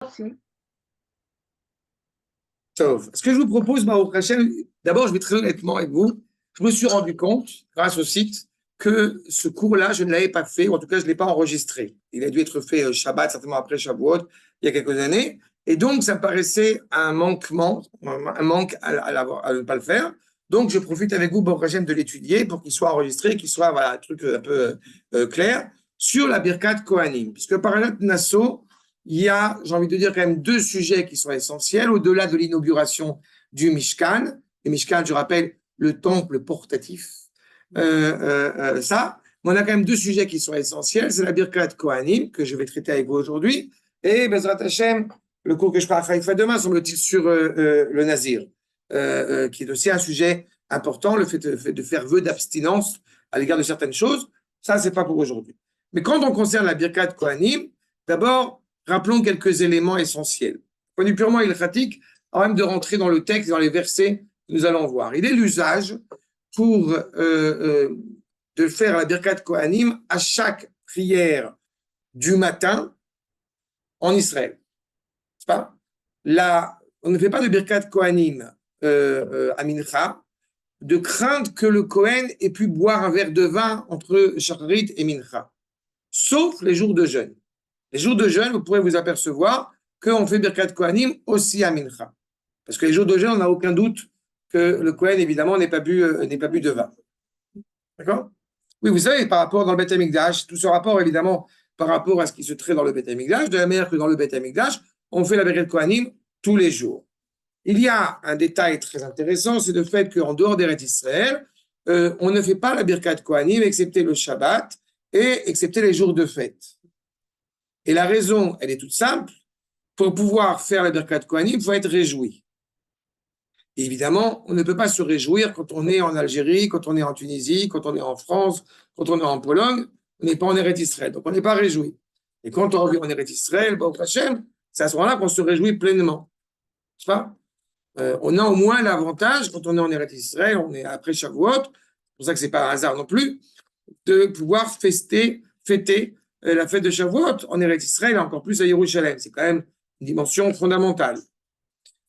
Merci. Ce que je vous propose, Baruch Hashem, d'abord, je vais très honnêtement avec vous, je me suis rendu compte, grâce au site, que ce cours-là, je ne l'avais pas fait, ou en tout cas, je ne l'ai pas enregistré. Il a dû être fait Shabbat, certainement après Shavuot, il y a quelques années. Et donc, ça me paraissait un manquement, un manque à ne pas le faire. Donc, je profite avec vous, Baruch Hashem, de l'étudier pour qu'il soit enregistré, qu'il soit voilà, un truc un peu clair sur la Birkat Kohanim. Puisque par exemple, Nassau, il y a, j'ai envie de dire, quand même deux sujets qui sont essentiels, au-delà de l'inauguration du Mishkan. Le Mishkan, je rappelle, le temple portatif. Ça, mais on a quand même deux sujets qui sont essentiels. C'est la Birkat Kohanim, que je vais traiter avec vous aujourd'hui, et Bezrat Hashem, le cours que je ferai à Haïfa demain, semble-t-il, sur le Nazir, qui est aussi un sujet important, le fait de faire vœu d'abstinence à l'égard de certaines choses. Ça, c'est pas pour aujourd'hui. Mais quand on concerne la Birkat Kohanim, d'abord, rappelons quelques éléments essentiels. Point de vue purement ilchatique, avant même de rentrer dans le texte, dans les versets que nous allons voir. Il est l'usage pour de faire la Birkat Kohanim à chaque prière du matin en Israël. C'est pas? Là, on ne fait pas de Birkat Kohanim à Mincha, de crainte que le Kohen ait pu boire un verre de vin entre Shacharit et Mincha, sauf les jours de jeûne. Les jours de jeûne, vous pourrez vous apercevoir qu'on fait Birkat Kohanim aussi à Mincha. Parce que les jours de jeûne, on n'a aucun doute que le Kohen, évidemment, n'ait pas bu de vin. D'accord? Oui, vous savez, par rapport dans le Beth Amikdash, tout ce rapport, évidemment, par rapport à ce qui se traite dans le Beth Amikdash, de la manière que dans le Beth Amikdash, on fait la Birkat Kohanim tous les jours. Il y a un détail très intéressant, c'est le fait qu'en dehors d'Eretz Israël, on ne fait pas la Birkat Kohanim, excepté le Shabbat et excepté les jours de fête. Et la raison, elle est toute simple. Pour pouvoir faire la Birkat Kohanim, il faut être réjoui. Et évidemment, on ne peut pas se réjouir quand on est en Algérie, quand on est en Tunisie, quand on est en France, quand on est en Pologne. On n'est pas en Eretz Israël, donc on n'est pas réjoui. Et quand on revient en Eretz Israël, Baruch Hashem, c'est à ce moment-là qu'on se réjouit pleinement. C'est pas? On a au moins l'avantage, quand on est en Eretz Israël, on est après Shavuot, c'est pour ça que c'est pas un hasard non plus, de pouvoir fêter la fête de Shavuot en Eretz Israël, encore plus à Jérusalem. C'est quand même une dimension fondamentale.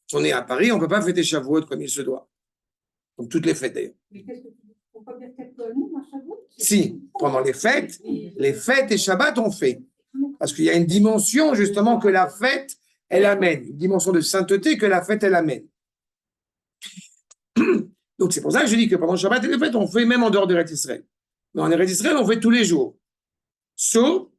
Si on est à Paris, on ne peut pas fêter Shavuot comme il se doit. Comme toutes les fêtes d'ailleurs. Mais qu'est-ce que tu dis? On peut faire quelque chose à Shavuot? Si, pendant les fêtes et Shabbat, on fait. Parce qu'il y a une dimension justement que la fête, elle amène. Une dimension de sainteté que la fête, elle amène. Donc c'est pour ça que je dis que pendant Shabbat et les fêtes, on fait même en dehors d'Eretz Israël. Mais en Eretz Israël, on fait tous les jours. Sauf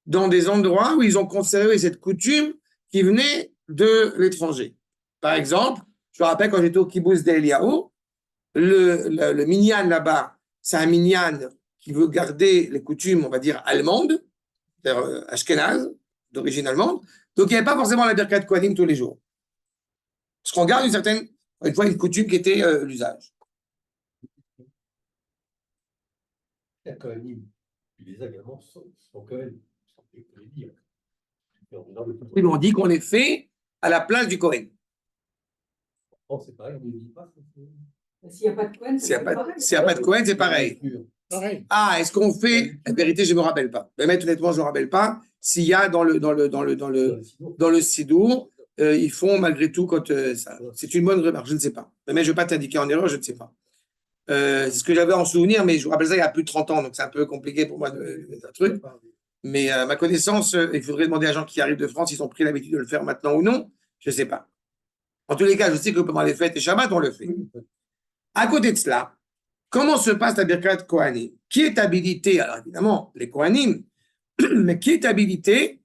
dans des endroits où ils ont conservé cette coutume qui venait de l'étranger. Par exemple, je me rappelle quand j'étais au kibbutz d'Eliaou, le minyan là-bas, c'est un minyan qui veut garder les coutumes, on va dire, allemandes, c'est-à-dire ashkénaze, d'origine allemande. Donc, il n'y avait pas forcément la Birkat Kohanim tous les jours. Parce qu'on garde une fois, une coutume qui était l'usage. La Kohanim, les agréments sont Kohen. Oui, mais on dit qu'on les fait à la place du Kohen. Oh, c'est pareil, on ne dit pas. S'il n'y a pas de Kohen, S'il n'y a pas de Kohen, c'est pareil. Ah, est-ce qu'on fait? En vérité, je ne me rappelle pas. Mais honnêtement, je ne me rappelle pas. S'il y a dans le Sidour, ils font malgré tout quand ça. C'est une bonne remarque, je ne sais pas. Mais je ne vais pas t'indiquer en erreur, je ne sais pas. C'est ce que j'avais en souvenir, mais je vous rappelle ça il y a plus de 30 ans, donc c'est un peu compliqué pour moi de un truc. Mais à ma connaissance, il faudrait demander à gens qui arrivent de France s'ils ont pris l'habitude de le faire maintenant ou non. Je ne sais pas. En tous les cas, je sais que pendant les fêtes et Shabbat, on le fait. À côté de cela, comment se passe la Birkat Kohanim? Qui est habilité, alors évidemment, les Kohanim, mais qui est habilité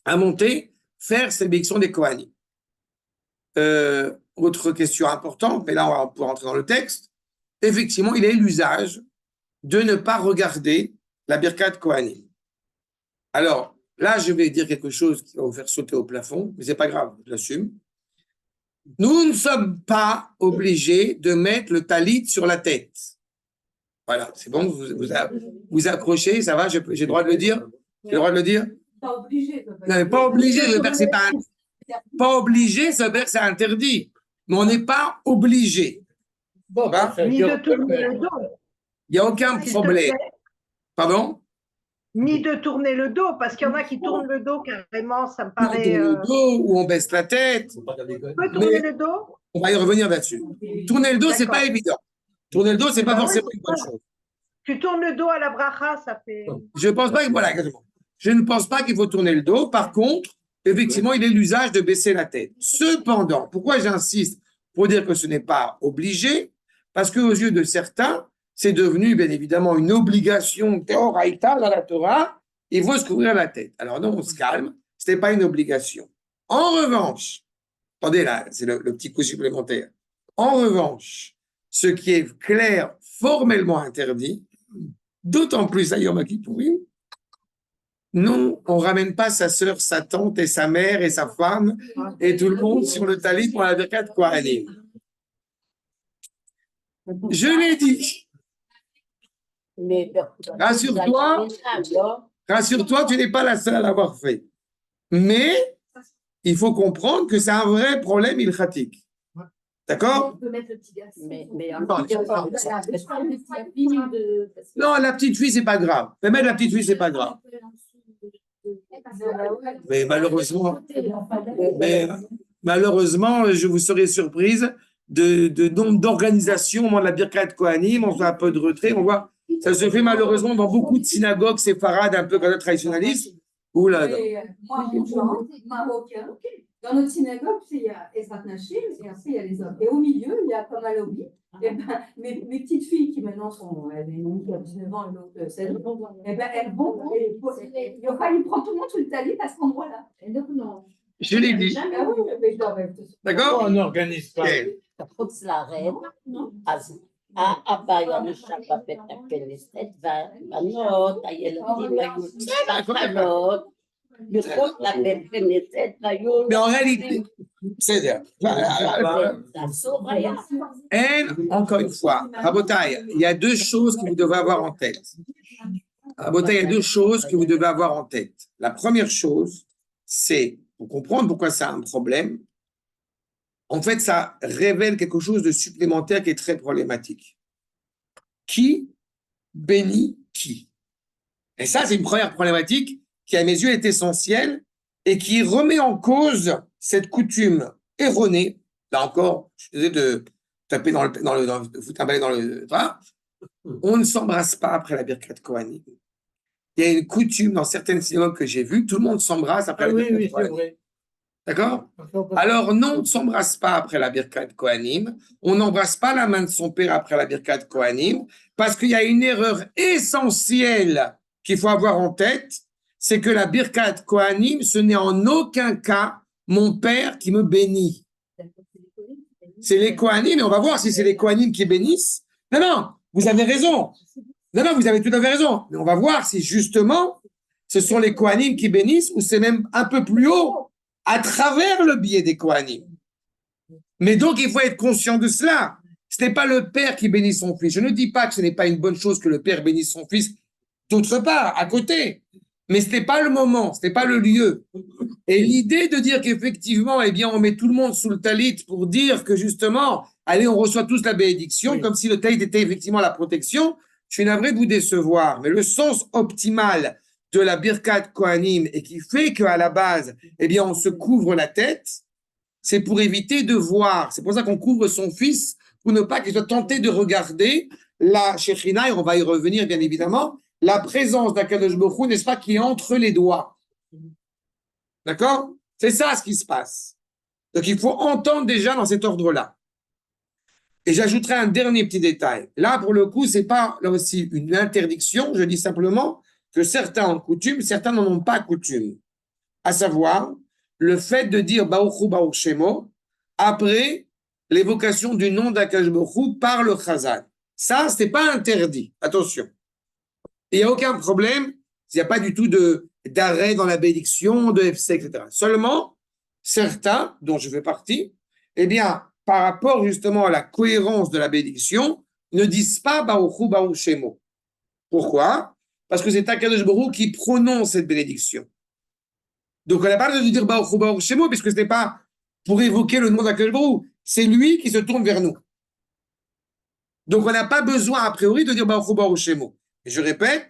à monter, faire cette bénédiction des Kohanim? Autre question importante, mais là, on va pouvoir entrer dans le texte. Effectivement, il est l'usage de ne pas regarder la Birkat Kohanim. Alors, là, je vais dire quelque chose qui va vous faire sauter au plafond, mais ce n'est pas grave, je l'assume. Nous ne sommes pas obligés de mettre le talit sur la tête. Voilà, c'est bon, vous accrochez, ça va, j'ai le droit de le dire? J'ai le droit de le dire? Pas obligé. Non, mais pas obligé, ça veut dire que c'est pas obligé, ça veut dire que c'est interdit. Mais on n'est pas obligé. Bon, Bah, Ni de tourner le dos. il n'y a aucun problème. Pardon? ni de tourner le dos, parce qu'il y en a qui tournent le dos carrément, ça me On paraît. tourne le dos ou on baisse la tête. Faut pas regarder Cohen. On peut tourner le dos? On va y revenir là-dessus. Tourner le dos, c'est pas D'accord. évident. Tourner le dos, c'est pas Bah oui, forcément c'est une bonne ça. chose. Tu tournes le dos à la bracha, ça fait. Je pense pas que, voilà, exactement. Je ne pense pas qu'il faut tourner le dos. Par contre, effectivement, il est l'usage de baisser la tête. Cependant, pourquoi j'insiste pour dire que ce n'est pas obligé? Parce qu'aux yeux de certains, c'est devenu, bien évidemment, une obligation théoraïta dans la Torah. Il faut se couvrir la tête. Alors non, on se calme. Ce n'est pas une obligation. En revanche, attendez là, c'est le petit coup supplémentaire. En revanche, ce qui est clair, formellement interdit, d'autant plus à Yom Kippourim, non, on ne ramène pas sa sœur, sa tante et sa mère et sa femme et tout le monde sur le talit pour la Birkat Kohanim. Je l'ai dit. Mais Rassure-toi, rassure-toi, tu n'es pas la seule à l'avoir fait. Mais il faut comprendre que c'est un vrai problème ilchatique. D'accord? On peut mettre le petit garçon. mais Non, la petite fille, c'est pas grave. Mais mettre la petite fille, c'est pas grave. Mais malheureusement, je vous serai surprise de nombre d'organisations au moment de la Birkat Kohanim. On fait un peu de retrait. On voit, ça se fait malheureusement dans beaucoup de synagogues séfarades, un peu comme le traditionnalisme. Ouh là là. Moi, mon genre marocain, dans notre synagogue, il y a Ezrat Nashim et après il y a les hommes. Et au milieu, il y a comme à Lobby. Et ben, mes petites filles qui maintenant sont, elles ont 19 ans et l'autre 16 ans, et ben, elles vont, il prend tout le monde sur le talit à cet endroit-là. Je l'ai dit. Ah oui, mais je dois même. D'accord? On n'organise pas. חוץ לארץ, אז הבעיה משפפת הכנסת, והבנות, הילדים היו משפחות, מחוץ לבית כנסת, והיו... Mais en réalité, c'est-à-dire, זה אסור היה. encore une fois, Rabotai, il y a deux choses que vous devez avoir en tête. Rabotai, il y a deux choses que vous devez avoir en tête. La première chose, c'est, pour comprendre pourquoi c'est un problème, en fait, ça révèle quelque chose de supplémentaire qui est très problématique. Qui bénit qui? Et ça, c'est une première problématique qui, à mes yeux, est essentielle et qui remet en cause cette coutume erronée. Là encore, je suis désolé de taper de foutre un balai dans le drap. On ne s'embrasse pas après la Birkat Kohanim. Il y a une coutume dans certaines synagogues que j'ai vues, tout le monde s'embrasse après la Oui, Birkat oui, c'est Kohanim. vrai. D'accord? Alors, non, on ne s'embrasse pas après la Birkat Kohanim. On n'embrasse pas la main de son père après la Birkat Kohanim parce qu'il y a une erreur essentielle qu'il faut avoir en tête, c'est que la Birkat Kohanim, ce n'est en aucun cas mon père qui me bénit. C'est les Kohanim, et on va voir si c'est les Kohanim qui bénissent. Non, non, vous avez raison. Non, non, vous avez tout à fait raison. Mais on va voir si justement, ce sont les Kohanim qui bénissent ou c'est même un peu plus haut, à travers le biais des Kohanim. Mais donc, il faut être conscient de cela. Ce n'est pas le père qui bénit son fils. Je ne dis pas que ce n'est pas une bonne chose que le père bénisse son fils d'autre part, à côté. Mais ce n'est pas le moment, ce n'est pas le lieu. Et l'idée de dire qu'effectivement, eh bien, on met tout le monde sous le talit pour dire que justement, allez, on reçoit tous la bénédiction, Oui. comme si le talit était effectivement la protection, je suis navré de vous décevoir. Mais le sens optimal de la Birkat Kohanim et qui fait qu'à la base, eh bien, on se couvre la tête, c'est pour éviter de voir. C'est pour ça qu'on couvre son fils, pour ne pas qu'il soit tenté de regarder la Shekhinah, et on va y revenir bien évidemment, la présence d'Akadosh Baruch Hu, n'est-ce pas, qui est entre les doigts. D'accord? C'est ça ce qui se passe. Donc il faut entendre déjà dans cet ordre-là. Et j'ajouterai un dernier petit détail. Là, pour le coup, c'est pas là aussi une interdiction, je dis simplement que certains ont coutume, certains n'en ont pas coutume. À savoir, le fait de dire Baruch Hu Baruch Shemo après l'évocation du nom d'Akadosh Baruch Hu par le Chazal. Ça, ce n'est pas interdit. Attention. Il n'y a aucun problème, il n'y a pas du tout d'arrêt dans la bénédiction, de FC, etc. Seulement, certains, dont je fais partie, eh bien, par rapport justement à la cohérence de la bénédiction, ne disent pas Baruch Hu Baruch Shemo. Pourquoi? Parce que c'est Akadosh Baruch Hu qui prononce cette bénédiction. Donc, on n'a pas besoin de dire Baruch Hu Baruch Shemo, puisque ce n'est pas pour évoquer le nom d'Akadosh Baruch Hu, c'est lui qui se tourne vers nous. Donc, on n'a pas besoin, a priori, de dire Baruch Hu Baruch Shemo. Et je répète,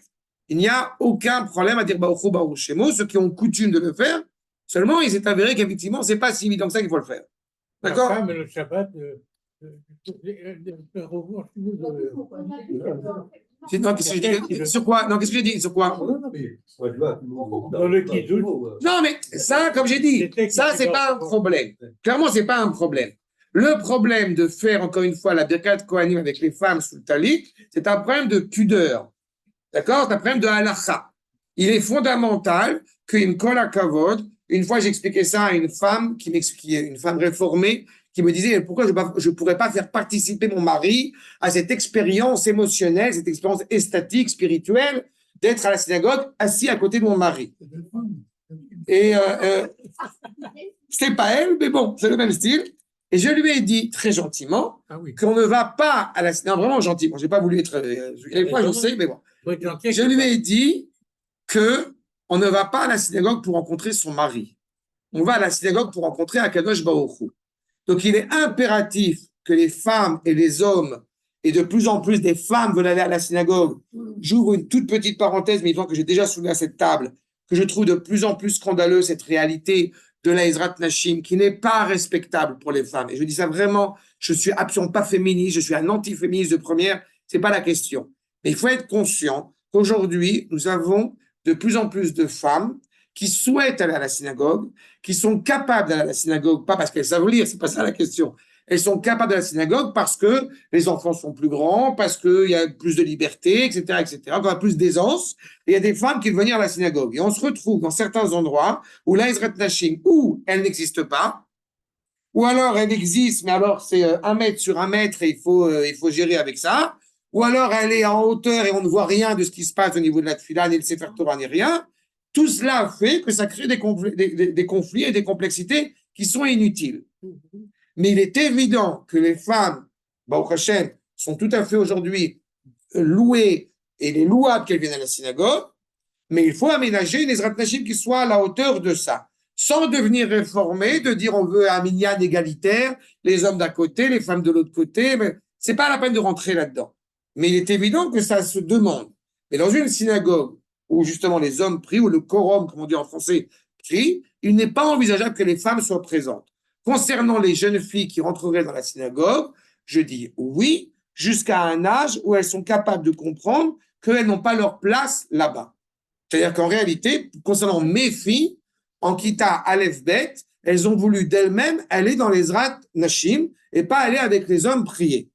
il n'y a aucun problème à dire Baruch Hu, Baruch Shemo. Ceux qui ont coutume de le faire, seulement il s'est avéré qu'effectivement, c'est pas si évident que ça qu'il faut le faire. D'accord? La femme, le Shabbat, Non, qu'est-ce que j'ai dit? Sur quoi? Non, qu'est-ce que j'ai dit? Sur quoi? dans le kiddush, Non, mais ça, comme j'ai dit, ça, c'est pas un problème. Clairement, c'est pas un problème. Le problème de faire, encore une fois, la Birkat Kohanim avec les femmes sous le talit, c'est un problème de pudeur. D'accord? C'est un problème de halakha. Il est fondamental qu'une kol hakavod, une fois j'expliquais ça à une femme une femme réformée, qui me disait pourquoi je ne pourrais pas faire participer mon mari à cette expérience émotionnelle, cette expérience esthétique, spirituelle, d'être à la synagogue assis à côté de mon mari. Et c'est pas elle, mais bon, c'est le même style. Et je lui ai dit très gentiment qu'on ne va pas à la synagogue. Non, vraiment gentiment, j'ai pas voulu être. Des fois, je sais, mais bon. Je lui ai dit que on ne va pas à la synagogue pour rencontrer son mari. On va à la synagogue pour rencontrer Akadosh Baruch Hu. Donc, il est impératif que les femmes et les hommes, et de plus en plus des femmes veulent aller à la synagogue. J'ouvre une toute petite parenthèse, mais il faut que j'ai déjà soulevé à cette table, que je trouve de plus en plus scandaleux cette réalité de la Ezrat Nashim, qui n'est pas respectable pour les femmes. Et je dis ça vraiment, je suis absolument pas féministe, je suis un anti-féministe de première, c'est pas la question. Mais il faut être conscient qu'aujourd'hui, nous avons de plus en plus de femmes qui souhaitent aller à la synagogue, qui sont capables d'aller à la synagogue, pas parce qu'elles savent lire, c'est pas ça la question. Elles sont capables d'aller à la synagogue parce que les enfants sont plus grands, parce qu'il y a plus de liberté, etc., etc., qu'on a plus d'aisance. Et il y a des femmes qui veulent venir à la synagogue. Et on se retrouve dans certains endroits où l'Aizrat Nashim, ou elle n'existe pas, ou alors elle existe, mais alors c'est 1 mètre sur 1 mètre et il faut gérer avec ça, ou alors elle est en hauteur et on ne voit rien de ce qui se passe au niveau de la tefila, ni le Sefer Torah, ni rien. Tout cela fait que ça crée des conflits et des complexités qui sont inutiles. Mais il est évident que les femmes, Baruch Hashem, sont tout à fait aujourd'hui louées et les louables qu'elles viennent à la synagogue, mais il faut aménager une Ezrat Nashim qui soit à la hauteur de ça, sans devenir réformé, de dire on veut un minyan égalitaire, les hommes d'un côté, les femmes de l'autre côté, mais c'est pas la peine de rentrer là-dedans. Mais il est évident que ça se demande. Mais dans une synagogue où justement les hommes prient, ou le quorum, comme on dit en français, prie, il n'est pas envisageable que les femmes soient présentes. Concernant les jeunes filles qui rentreraient dans la synagogue, je dis oui, jusqu'à un âge où elles sont capables de comprendre qu'elles n'ont pas leur place là-bas. C'est-à-dire qu'en réalité, concernant mes filles, en Kita Aleph Bet, elles ont voulu d'elles-mêmes aller dans les Ezrat Nashim et pas aller avec les hommes prier.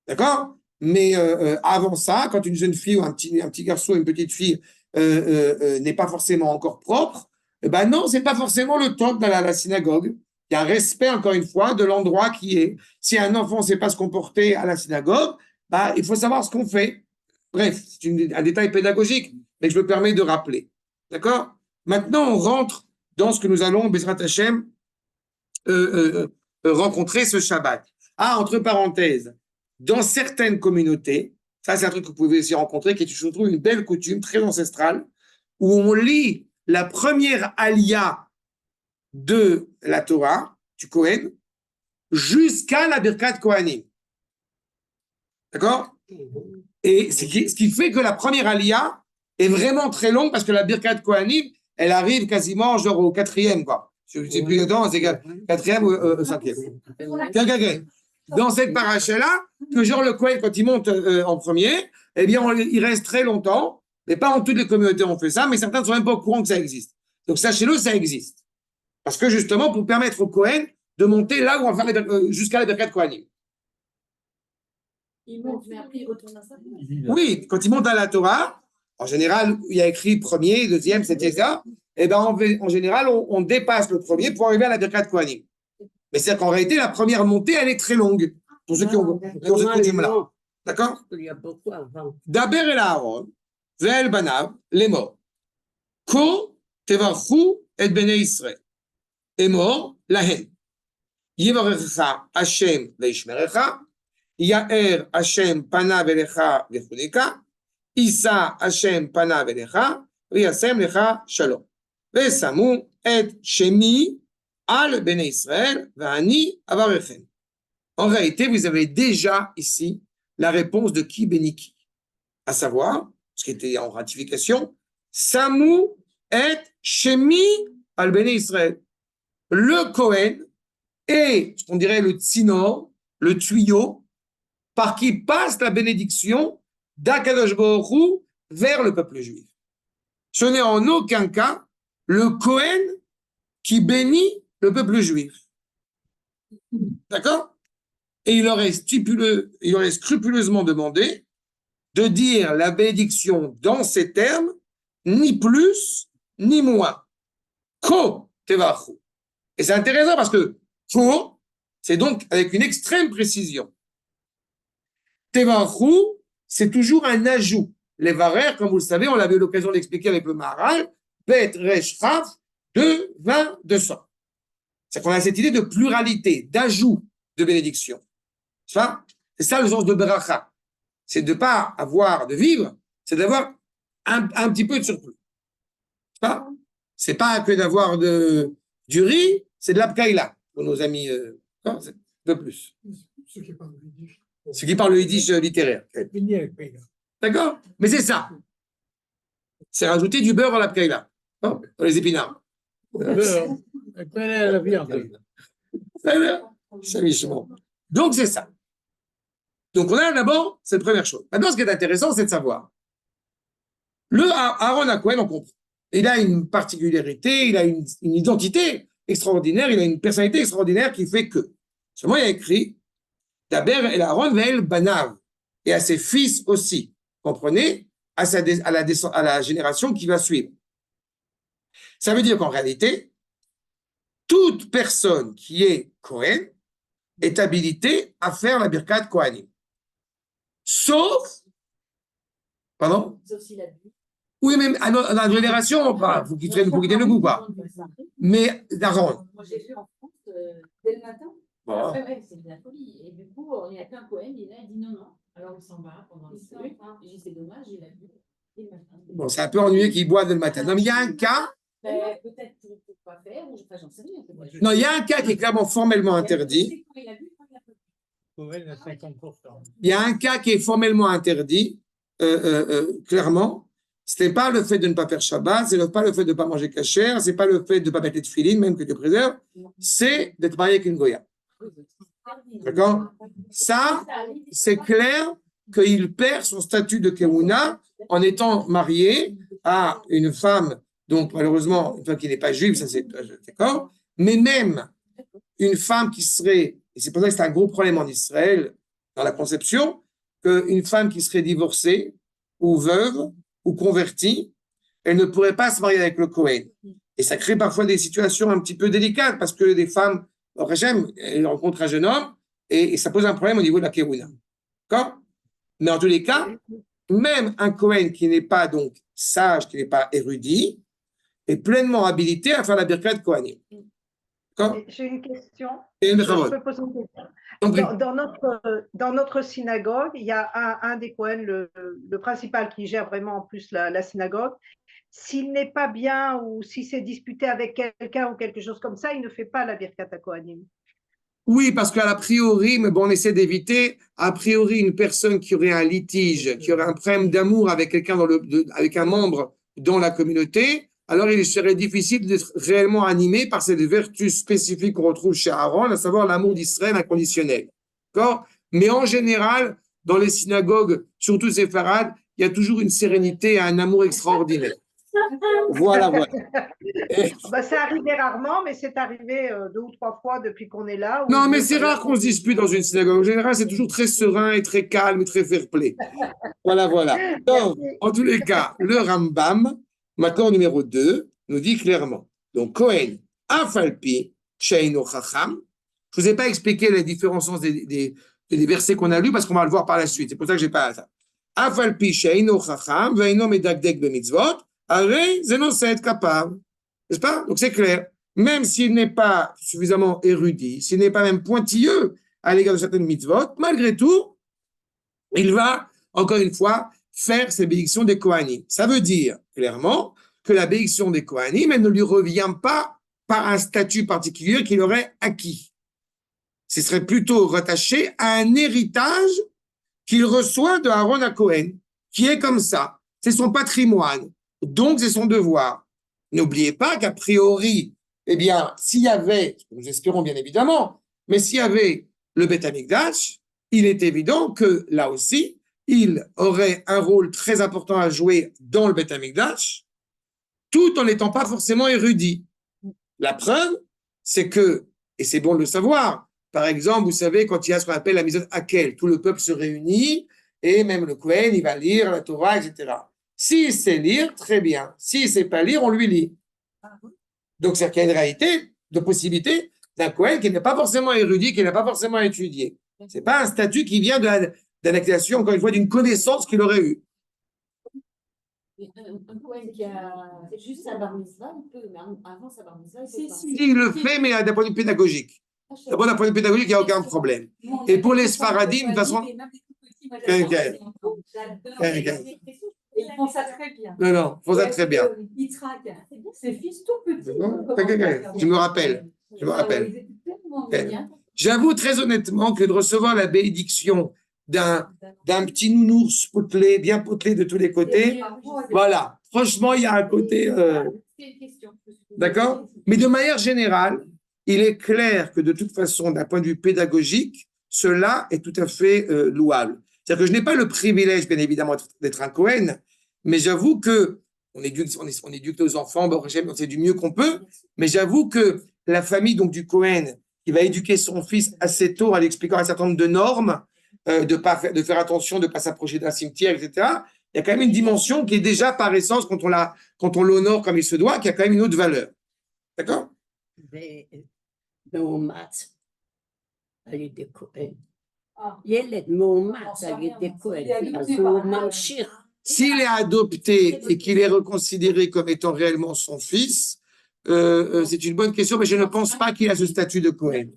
D'accord? Mais avant ça, quand une jeune fille ou un petit garçon ou une petite fille n'est pas forcément encore propre, eh ben non, c'est pas forcément le temps d'aller à la synagogue. Il y a un respect, encore une fois, de l'endroit qui est. Si un enfant ne sait pas se comporter à la synagogue, bah, il faut savoir ce qu'on fait. Bref, c'est un détail pédagogique, mais je me permets de rappeler. D'accord? Maintenant, on rentre dans ce que nous allons, Bezrat Hashem, rencontrer ce Shabbat. Ah, entre parenthèses, dans certaines communautés, ça c'est un truc que vous pouvez aussi rencontrer, qui est, je trouve, une belle coutume très ancestrale, où on lit la première alia de la Torah, du Kohen, jusqu'à la Birkat Kohanim. D'accord? Et ce qui fait que la première alia est vraiment très longue, parce que la Birkat Kohanim, elle arrive quasiment genre au 4e, quoi. Je ne sais plus exactement, c'est 4e ou 5e. Dans cette paracha-là, que genre le Kohen, quand il monte en premier, eh bien, il reste très longtemps, mais pas en toutes les communautés on fait ça, mais certains ne sont même pas au courant que ça existe. Donc, sachez-le, ça existe. Parce que justement, pour permettre au Kohen de monter là où on va faire jusqu'à la Birkat Kohanim. Il monte, mais après il retourne à sa place. Oui, quand il monte à la Torah, en général, il y a écrit premier, deuxième, etc. Et ben, en général, on dépasse le premier pour arriver à la Birkat Kohanim. Mais c'est qu'en réalité, la première montée, elle est très longue. Pour ceux qui ont cette coutume-là. D'accord? Il y a beaucoup avant. Daber el Aaron, ve'el banav, lemor. Ko tevarchu et bnei Israël. Emor lahen. Yivarecha Hashem ve'ishmerecha. Ya'er Hashem panav elecha v'chudeka. Isa Hashem panav elecha. V'yasem lecha shalom. Ve'samu et shemi al bnei Israël ve'ani avarechem. En réalité, vous avez déjà ici la réponse de qui bénit qui. À savoir, ce qui était en ratification, Samu et Shemi al Bene Israël. Le Kohen est, ce qu'on dirait le tsinor, le tuyau, par qui passe la bénédiction d'Akadosh Baruch Hu vers le peuple juif. Ce n'est en aucun cas le Kohen qui bénit le peuple juif. D'accord? Et il aurait scrupuleusement demandé de dire la bénédiction dans ces termes, ni plus, ni moins. Ko tevachu. Et c'est intéressant parce que ko, c'est donc avec une extrême précision. Tevachu, c'est toujours un ajout. Les varères, comme vous le savez, on avait eu l'occasion d'expliquer avec le Maharal, Bet Resh Rav, 2, 20, 200. C'est qu'on a cette idée de pluralité, d'ajout de bénédiction. C'est ça le sens de Beracha. C'est de ne pas avoir de vivre, c'est d'avoir un petit peu de surplus. C'est pas que d'avoir du riz, c'est de l'apkaïla pour nos amis. De plus. Ceux qui parlent yiddish. Ceux qui parlent le yiddish littéraire. Fini avec Pega. D'accord? Mais c'est ça. C'est rajouter du beurre à l'apkaïla. Dans les épinards. Beurre, avec la viande. Donc, c'est ça. Donc, on a d'abord cette première chose. Maintenant, ce qui est intéressant, c'est de savoir. Le Aaron HaKohen, on comprend. Il a une particularité, il a une identité extraordinaire, il a une personnalité extraordinaire qui fait que. Seulement, il y a écrit Daber el Aaron ve'el banav, et à ses fils aussi. Comprenez? À la génération qui va suivre. Ça veut dire qu'en réalité, toute personne qui est Kohen est habilitée à faire la Birkat Kohanim. Sauf. Pardon? Sauf s'il a bu. Oui, même à la génération, vous quittez le goût, pas. Mais d'Aaron. Moi, j'ai vu en France, dès le matin. Bon. Ouais, c'est de la folie. Et du coup, on est à plein Cohen, et là, il dit non. Alors, on s'en va pendant le salut. J'ai dit, c'est dommage, il a bu dès le matin. Bon, c'est un peu ennuyeux qu'il boive dès le matin. Non, mais il y a un cas. Peut-être pour pas faire, ou enfin, j'en sais rien. Non, il y a un cas qui est clairement formellement interdit. Quand il a bu, quand il a bu. Cohen à 50%. Il y a un cas qui est formellement interdit, clairement. Ce n'est pas le fait de ne pas faire Shabbat, ce n'est pas le fait de ne pas manger kasher, ce n'est pas le fait de ne pas mettre les tefilines, même que Dieu préserve, c'est d'être marié avec une Goya. D'accord? Ça, c'est clair qu'il perd son statut de Kehuna en étant marié à une femme, donc malheureusement, une femme qui n'est pas juive, ça c'est d'accord, mais même une femme qui serait, et c'est pour ça que c'est un gros problème en Israël, dans la conception, qu'une femme qui serait divorcée ou veuve ou convertie, elle ne pourrait pas se marier avec le Kohen. Et ça crée parfois des situations un petit peu délicates parce que des femmes, au Hachem, elles rencontrent un jeune homme et ça pose un problème au niveau de la Kehuna. D'accord? Mais en tous les cas, même un Kohen qui n'est pas donc sage, qui n'est pas érudit, est pleinement habilité à faire la Birkat Kohanim. D'accord? J'ai une question. Et une Je peux poser une question. Dans notre synagogue, il y a un des Cohen, le principal qui gère vraiment en plus la synagogue. S'il n'est pas bien ou si c'est disputé avec quelqu'un ou quelque chose comme ça, il ne fait pas la Birkat Kohanim. Oui, parce qu'a priori, mais bon, on essaie d'éviter, a priori, une personne qui aurait un litige, qui aurait un problème d'amour avec quelqu'un avec un membre dans la communauté, alors il serait difficile d'être réellement animé par cette vertu spécifique qu'on retrouve chez Aaron, à savoir l'amour d'Israël inconditionnel. D'accord? Mais en général, dans les synagogues, surtout séfarades, il y a toujours une sérénité et un amour extraordinaire. Voilà. C'est arrivé rarement, mais c'est arrivé 2 ou 3 fois depuis qu'on est là. Non, mais c'est rare qu'on se dispute dans une synagogue. En général, c'est toujours très serein et très calme et très fair-play. Voilà. Donc, en tous les cas, le Rambam, l'accord numéro 2, nous dit clairement. Donc, Kohen, Afalpi, Sheino Chacham. Je ne vous ai pas expliqué les différents sens des versets qu'on a lus parce qu'on va le voir par la suite. C'est pour ça que je n'ai pas ça. Afalpi, Sheino Chacham, Veino Medagdek Bemitzvot. Arrêt, Zenoset capable. N'est-ce pas? Donc c'est clair. Même s'il n'est pas suffisamment érudit, s'il n'est pas même pointilleux à l'égard de certaines mitzvot, malgré tout, il va, encore une fois, faire ses bénédictions des Kohanim. Ça veut dire, clairement, que la bénédiction des Kohanim, elle ne lui revient pas par un statut particulier qu'il aurait acquis. Ce serait plutôt rattaché à un héritage qu'il reçoit de Aaron HaKohen, qui est comme ça. c'est son patrimoine, donc c'est son devoir. N'oubliez pas qu'a priori, eh bien, s'il y avait, nous espérons bien évidemment, mais s'il y avait le Beth Amikdash, il est évident que là aussi, il aurait un rôle très important à jouer dans le Beth Amikdash, tout en n'étant pas forcément érudit. La preuve, c'est que, et c'est bon de le savoir, par exemple, vous savez, quand il y a ce qu'on appelle la Mizot Hakel, tout le peuple se réunit, et même le Kohen, il va lire la Torah, etc. S'il sait lire, très bien. S'il ne sait pas lire, on lui lit. Donc, c'est qu'il y a une réalité de possibilité d'un Kohen qui n'est pas forcément érudit, qui n'a pas forcément étudié. Ce n'est pas un statut qui vient de l'acquisition, encore une fois, d'une connaissance qu'il aurait eue. Un Kohen qui a juste sa bar mitzvah, il peut, mais avant sa bar mitzvah, il peut pas. S'il le fait, mais d'un point de vue pédagogique. D'abord, d'un point de vue pédagogique, il n'y a aucun problème. Et pour les Sfaradim, de toute façon. Ils font ça très bien. Non, non, ils font ça très bien. Yitzhak, ses fils tout petits. Je me rappelle. Je me rappelle. J'avoue très honnêtement que de recevoir la bénédiction d'un petit nounours potelé, bien potelé de tous les côtés, voilà. Franchement, il y a un côté. D'accord? Mais de manière générale, il est clair que de toute façon, d'un point de vue pédagogique, cela est tout à fait louable. C'est-à-dire que je n'ai pas le privilège, bien évidemment, d'être un Kohen, mais j'avoue que on éduque nos enfants, on fait du mieux qu'on peut, mais j'avoue que la famille donc du Kohen qui va éduquer son fils assez tôt en lui expliquant un certain nombre de normes, de faire attention, de ne pas s'approcher d'un cimetière, etc., il y a quand même une dimension qui est déjà par essence, quand on l'honore comme il se doit, qui a quand même une autre valeur. D'accord? S'il est adopté et qu'il est reconsidéré comme étant réellement son fils, c'est une bonne question, mais je ne pense pas qu'il a ce statut de Cohen.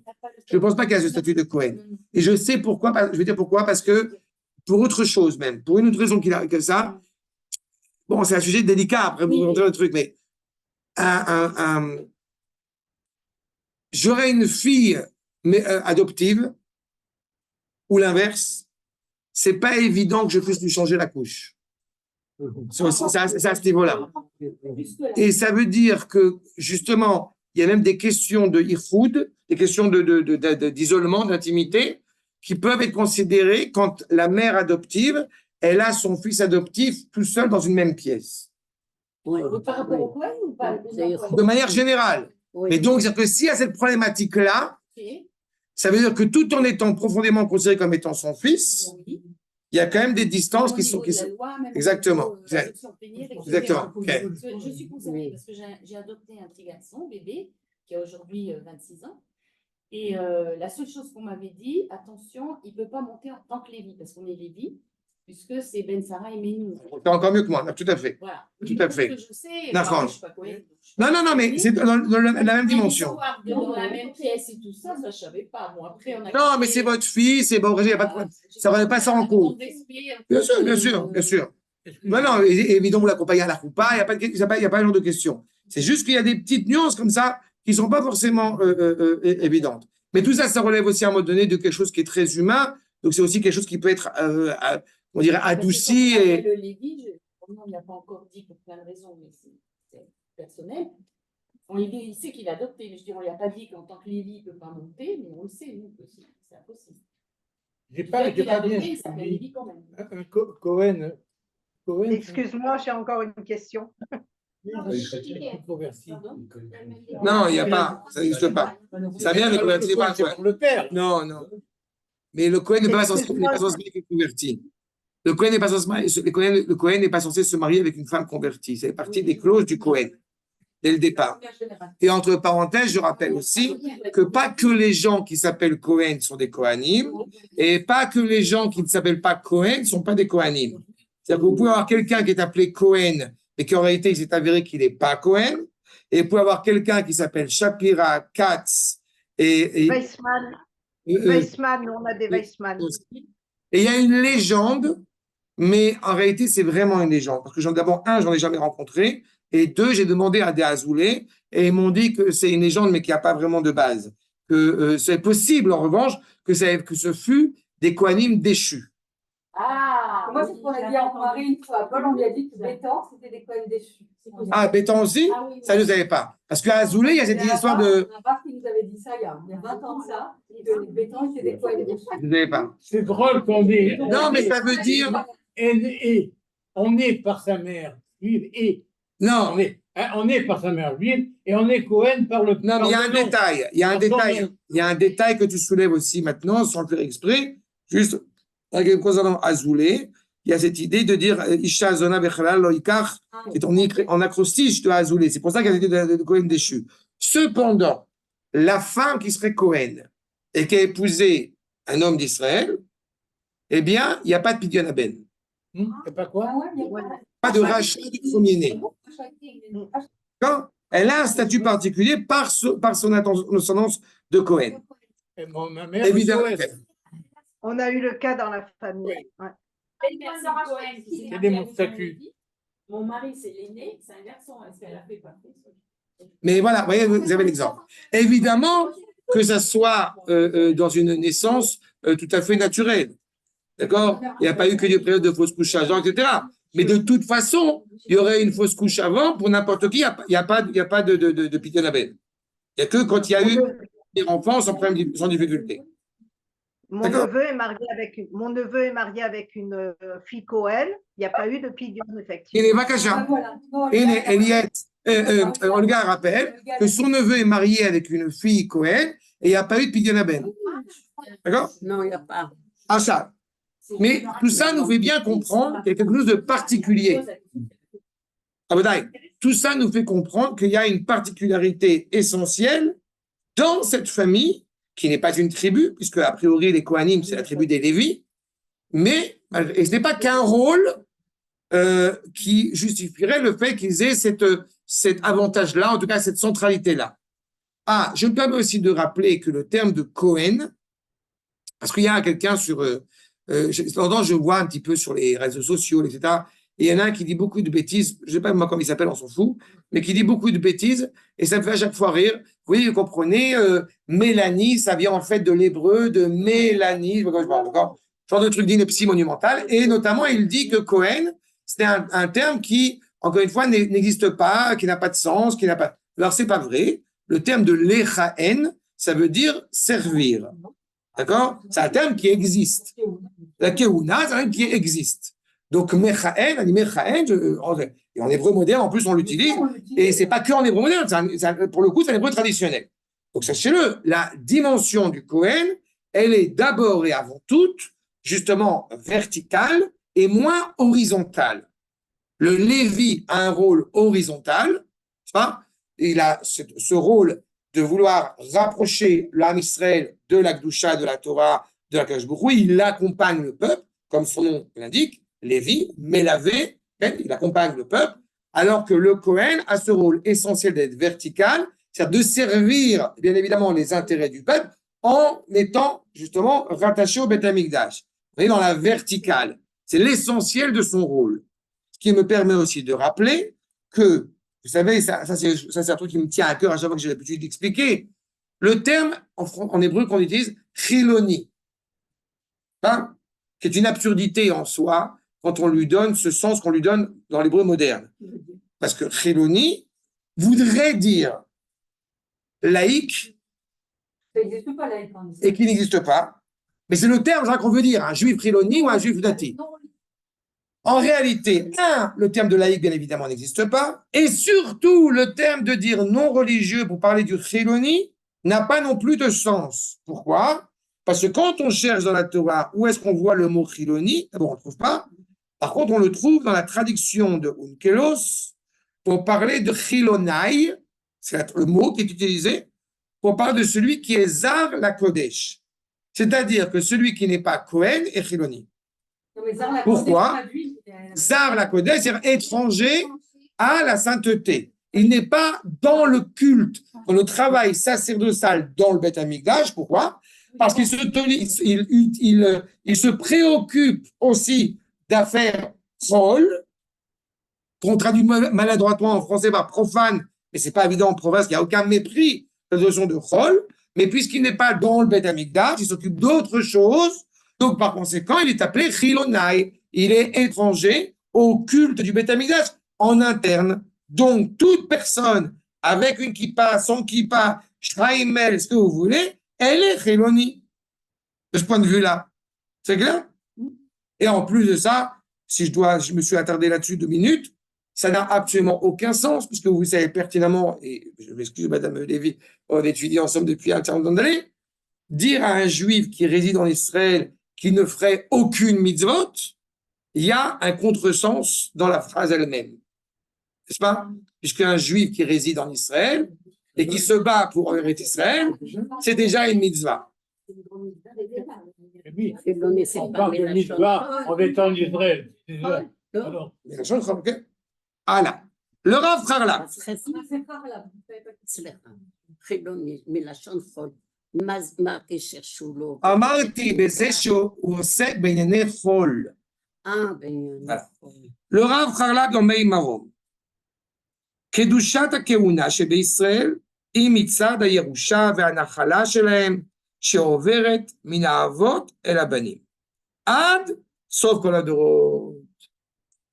Je ne pense pas qu'il a ce statut de Cohen. Et je sais pourquoi, je vais dire pourquoi, parce que pour autre chose même, pour une autre raison qu'il a que ça, bon, c'est un sujet délicat, après vous montrer le truc, mais j'aurais une fille adoptive, ou l'inverse, c'est pas évident que je puisse lui changer la couche. C'est à ce niveau-là. Et ça veut dire que, justement, il y a même des questions de irfoud, des questions d'isolement, d'intimité, qui peuvent être considérées quand la mère adoptive, elle a son fils adoptif tout seul dans une même pièce. Par rapport au Kohen ou pas? De manière générale. Mais donc, c'est-à-dire que s'il y a cette problématique-là, ça veut dire que tout en étant profondément considéré comme étant son fils, il y a quand même des distances qui sont. Exactement. Exactement. Okay. Je suis concernée parce que j'ai adopté un petit garçon, bébé, qui a aujourd'hui 26 ans. Et la seule chose qu'on m'avait dit, attention, il ne peut pas monter en tant que Lévi, parce qu'on est Lévi, puisque c'est Ben Sarah et Menou. C'est encore mieux que moi, tout à fait. Voilà. Tout à fait. Je sais, enfin, je suis pas Cohen, non, mais c'est dans la même dimension. Dans la même pièce et tout ça, je ne savais pas. Bon, après, on a non, mais c'est votre fils, c'est bon, ça ne remet pas ça en cause. Bien sûr, bien sûr, bien sûr. Non, évidemment, vous l'accompagnez à la roupa, il n'y a pas de genre de question. C'est juste qu'il y a des petites nuances comme ça qui ne sont pas forcément évidentes. Mais tout ça, ça relève aussi à un moment donné de quelque chose qui est très humain. Donc, c'est aussi quelque chose qui peut être, on dirait, adouci. Et... Le Lévi, on n'y a pas encore dit pour plein de raisons, mais c'est personnel. Il sait qu'il a adopté, mais je dis, on ne lui a pas dit qu'en tant que Lévi, il ne peut pas monter, mais on le sait, nous, aussi. C'est impossible. J'ai pas bien il s'appelle Lévi quand même. Cohen. Excuse-moi, j'ai encore une question. Non, il n'y a pas, ça n'existe pas. Ça vient de convertir pas. Le père. Non. Mais le Cohen n'est pas censé se marier avec une convertie. Le Cohen n'est pas censé se marier avec une femme convertie. C'est partie des clauses du Cohen, dès le départ. Et entre parenthèses, je rappelle aussi que pas que les gens qui s'appellent Cohen sont des Kohanim, et pas que les gens qui ne s'appellent pas Cohen ne sont pas des Kohanim. C'est-à-dire que vous pouvez avoir quelqu'un qui est appelé Cohen, mais qui en réalité, il s'est avéré qu'il n'est pas Cohen, et vous pouvez avoir quelqu'un qui s'appelle Shapira, Katz, et Weissman, on a des Weissman. Et il y a une légende, mais en réalité, c'est vraiment une légende. Parce que d'abord, j'en ai jamais rencontré, et deux, j'ai demandé à des Azoulay, et ils m'ont dit que c'est une légende, mais qu'il n'y a pas vraiment de base. Que c'est possible, en revanche, que ce fut des Kohanim déchus. Ah, Moi, c'est ce qu'on a dit à mon mari une fois. Paul, on lui a dit que Bétan, c'était des Cohen déchus. Ah, Bétan aussi? Ah oui, Ça, je ne savais pas. Parce qu'à Azoulay, il y a cette histoire de. Un bar qui nous avait dit ça il y a 20 ans de ça, que les Bétans étaient des Cohen déchus. Je ne savais pas. C'est drôle qu'on dit. Non, mais ça veut dire. On est par sa mère juive et Non, on est par sa mère juive et on est Cohen par le. non, mais il y a un détail. Il y a un détail. Il y a un détail que tu soulèves aussi maintenant, sans le faire exprès. Juste, concernant Azoulay, il y a cette idée de dire Isha Zona Bechalal Loikach, qui est en acrostiche de Azoulay. C'est pour ça qu'il y a cette idée de Cohen déchu. Cependant, la femme qui serait Cohen et qui a épousé un homme d'Israël, eh bien, il n'y a pas de Pidyon Aben. C'est pas quoi? Ah ouais, il y a Pas de rachat du premier-né. D'accord? Elle a un statut particulier par son ascendance de Cohen. Et ma mère, Évidemment. On a eu le cas dans la famille. Ouais. C'est des mon statut. Mon mari, c'est l'aîné, c'est un garçon. Est-ce qu'elle a fait pas fait? Mais voilà, vous voyez, vous avez l'exemple. Évidemment que ça soit dans une naissance tout à fait naturelle. D'accord? Il n'y a pas eu que des périodes de fausse couche avant, etc. Mais de toute façon, il y aurait une fausse couche avant pour n'importe qui. Il n'y a pas de Pidyon Aben. Il n'y a que quand il y a eu des enfants sans difficulté. Mon neveu est marié avec une fille Cohen. Il n'y a pas eu de Pidyon, effectivement. Et les Vakasha. Et Eliette, Olga rappelle que son neveu est marié avec une fille Cohen et il n'y a pas eu de Pidyon Aben. D'accord? Non, il n'y a pas. Ah, ça. Mais tout ça nous fait bien comprendre qu'il y a quelque chose de particulier. Tout ça nous fait comprendre qu'il y a une particularité essentielle dans cette famille, qui n'est pas une tribu, puisque a priori les Kohanim, c'est la tribu des Lévis, mais et ce n'est pas qu'un rôle qui justifierait le fait qu'ils aient cet avantage-là, en tout cas cette centralité-là. Ah, je me permets aussi de rappeler que le terme de Cohen, parce qu'il y a quelqu'un sur... je vois un petit peu sur les réseaux sociaux, etc. Et il y en a un qui dit beaucoup de bêtises, je ne sais pas comment il s'appelle, on s'en fout, mais qui dit beaucoup de bêtises, et ça me fait à chaque fois rire. Oui, vous comprenez, Mélanie, ça vient en fait de l'hébreu, de Mélanie, d'accord, genre de truc d'ineptie monumentale, et notamment il dit que Cohen, c'est un terme qui, encore une fois, n'existe pas, qui n'a pas de sens, qui n'a pas... Alors, c'est pas vrai. Le terme de lechaen, ça veut dire servir. D'accord? C'est un terme qui existe. La keuna, c'est un terme qui existe. Donc, mechaen, on dit mechaen, et en hébreu moderne, en plus, on l'utilise, et c'est pas que en hébreu moderne, pour le coup, c'est un hébreu traditionnel. Donc, sachez-le, la dimension du Cohen, elle est d'abord et avant tout, justement, verticale et moins horizontale. Le Lévi a un rôle horizontal, n'est-ce pas? Il a ce rôle de vouloir rapprocher l'âme Israël de la Gdusha, de la Torah, de la Kadosh Baruch Hu. Il accompagne le peuple, comme son nom l'indique, Lévi, Mélavé, il accompagne le peuple, alors que le Kohen a ce rôle essentiel d'être vertical, c'est-à-dire de servir, bien évidemment, les intérêts du peuple en étant justement rattaché au Beth Amikdash. Vous voyez, dans la verticale, c'est l'essentiel de son rôle. Ce qui me permet aussi de rappeler que, vous savez, ça c'est un truc qui me tient à cœur à chaque fois que j'ai l'habitude d'expliquer, le terme en hébreu qu'on utilise, chiloni, hein, qui est une absurdité en soi quand on lui donne ce sens qu'on lui donne dans l'hébreu moderne. Parce que chiloni voudrait dire laïque et qui n'existe pas. Mais c'est le terme qu'on veut dire, un juif chiloni ou un juif dati. En réalité, le terme de laïque, bien évidemment, n'existe pas. Et surtout, le terme de dire non religieux pour parler du chiloni n'a pas non plus de sens. Pourquoi? Parce que quand on cherche dans la Torah où est-ce qu'on voit le mot chiloni, d'abord on ne le trouve pas. Par contre, on le trouve dans la traduction de Unkelos pour parler de chilonai, c'est le mot qui est utilisé, pour parler de celui qui est Zar la Kodesh. C'est-à-dire que celui qui n'est pas Kohen est chiloni. Pourquoi? Zar la Kodesh, c'est-à-dire étranger à la sainteté. Il n'est pas dans le culte, dans le travail sacerdotal dans le Beth Amikdash. Pourquoi? Parce qu'il se préoccupe aussi d'affaires folles, qu'on traduit maladroitement en français par profane, mais c'est pas évident en province, il n'y a aucun mépris de la notion de chol, mais puisqu'il n'est pas dans le Beth Amikdash, il s'occupe d'autres choses, donc par conséquent, il est appelé chilonai. il est étranger au culte du Beth Amikdash en interne. Donc, toute personne avec une kippa, sans kippa, shraimel, ce que vous voulez, elle est chéloni. De ce point de vue-là. C'est clair? Et en plus de ça, si je me suis attardé là-dessus 2 minutes, ça n'a absolument aucun sens, puisque vous savez pertinemment, et je m'excuse, Madame Lévy, on étudie ensemble depuis un certain nombre d'années, dire à un juif qui réside en Israël qu'il ne ferait aucune mitzvot, il y a un contresens dans la phrase elle-même. N'est-ce pas? Puisqu'un juif qui réside en Israël et qui se bat pour Eretz Israël, c'est déjà une mitzvah. Oui, on parle de mitzvah en étant en Israël. Alors, Voilà. Le Rav Harlap. חילוני, מלשון חול. מה הקשר שהוא לא... אמרתי בזה שהוא עוסק בענייני חול. בענייני חול. Le Rav Harlap אומר מרום. קדושת הכהונה שבישראל היא מצד הירושה והנחלה שלהם שעוברת מן האבות אל הבנים. עד סוף כל הדורות.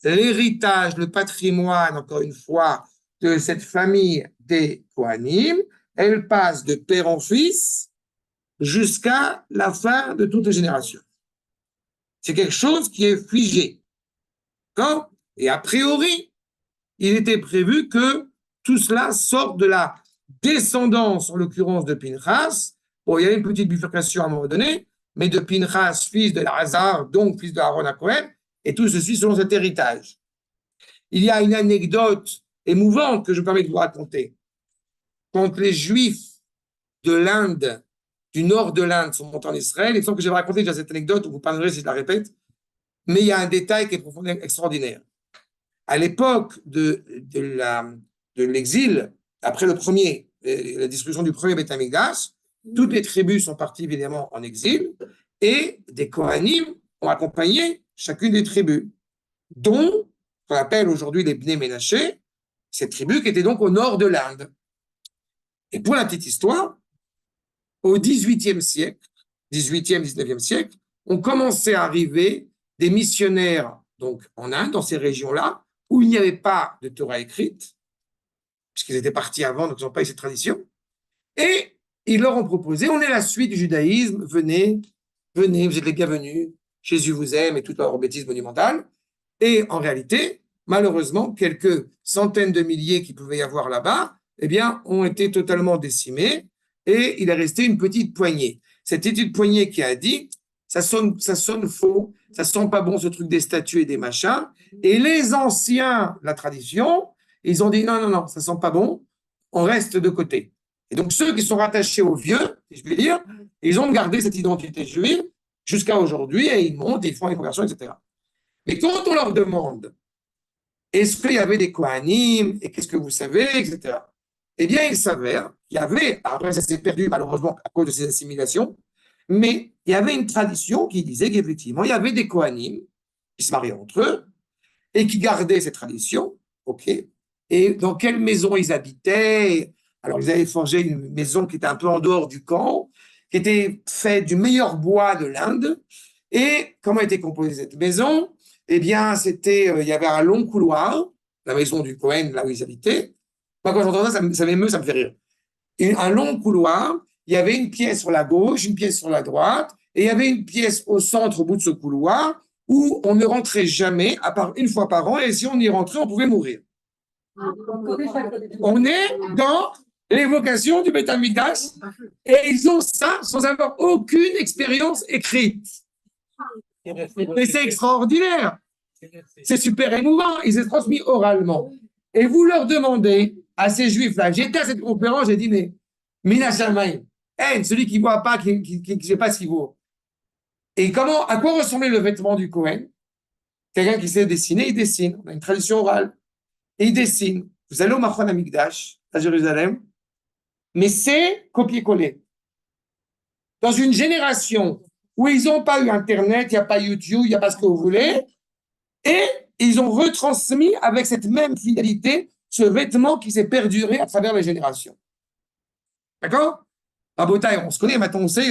L'héritage, le patrimoine, encore une fois, de cette famille des Kohanim, elle passe de père en fils jusqu'à la fin de toutes les générations. C'est quelque chose qui est figé. D'accord? Et a priori, il était prévu que tout cela sorte de la descendance, en l'occurrence de Pinchas. Bon, il y a une petite bifurcation à un moment donné, mais de Pinchas, fils de Lazare, donc fils de Aaron à Cohen, et tout ceci selon cet héritage. Il y a une anecdote émouvante que je me permets de vous raconter. Quand les Juifs de l'Inde, du nord de l'Inde, sont montés en Israël, il me semble que j'avais raconté déjà cette anecdote, vous pardonnerez si je la répète, mais il y a un détail qui est profondément extraordinaire. À l'époque de l'exil, après la destruction du premier Beth Amikdash, toutes les tribus sont parties évidemment en exil, et des Kohanim ont accompagné chacune des tribus, dont qu'on appelle aujourd'hui les Bnei Ménaché, cette tribu qui était donc au nord de l'Inde. Et pour la petite histoire, au XVIIIe siècle, 19e siècle, ont commencé à arriver des missionnaires donc en Inde, dans ces régions-là, où il n'y avait pas de Torah écrite, puisqu'ils étaient partis avant, donc ils n'ont pas eu cette tradition, et ils leur ont proposé, on est la suite du judaïsme, venez, vous êtes les bienvenus, Jésus vous aime, et toute leur bêtise monumentale. Et en réalité, malheureusement, quelques centaines de milliers qui pouvaient y avoir là-bas, eh bien, ont été totalement décimés, et il est resté une petite poignée. Cette petite poignée qui a dit, ça sonne faux, ça sent pas bon ce truc des statues et des machins, et les anciens, la tradition, ils ont dit non, ça sent pas bon, on reste de côté. Et donc ceux qui sont rattachés aux vieux, si je puis dire, ils ont gardé cette identité juive jusqu'à aujourd'hui, et ils montent, ils font les conversions, etc. Mais quand on leur demande, est-ce qu'il y avait des Kohanim, et qu'est-ce que vous savez, etc., eh bien, il s'avère qu'il y avait, après ça s'est perdu malheureusement à cause de ces assimilations, mais il y avait une tradition qui disait qu'effectivement, il y avait des Kohanim qui se mariaient entre eux et qui gardaient ces traditions, ok, et dans quelle maison ils habitaient. Alors, ils avaient forgé une maison qui était un peu en dehors du camp, qui était faite du meilleur bois de l'Inde. Et comment était composée cette maison? Eh bien, il y avait un long couloir, la maison du Cohen, là où ils habitaient. Moi, quand j'entends ça, ça m'émeut, ça me fait rire. Un long couloir, il y avait une pièce sur la gauche, une pièce sur la droite, et il y avait une pièce au centre, au bout de ce couloir, où on ne rentrait jamais, à part une fois par an, et si on y rentrait, on pouvait mourir. On est dans l'évocation du Beth Amikdash, et ils ont ça sans avoir aucune expérience écrite. Mais c'est extraordinaire. C'est super émouvant. Ils sont transmis oralement. Et vous leur demandez à ces juifs-là, j'étais à cette conférence, j'ai dit, mais Mina Shamaim, celui qui ne voit pas, qui ne sait pas ce qu'il vaut. Et à quoi ressemblait le vêtement du Cohen? Quelqu'un qui sait dessiner, il dessine. On a une tradition orale. Et il dessine. Vous allez au Machon Amikdash, à Jérusalem, mais c'est copier-coller. Dans une génération où ils n'ont pas eu Internet, il n'y a pas YouTube, il n'y a pas ce que vous voulez, et ils ont retransmis avec cette même fidélité ce vêtement qui s'est perduré à travers les générations. D'accord? Rabotaï, on se connaît, maintenant on sait.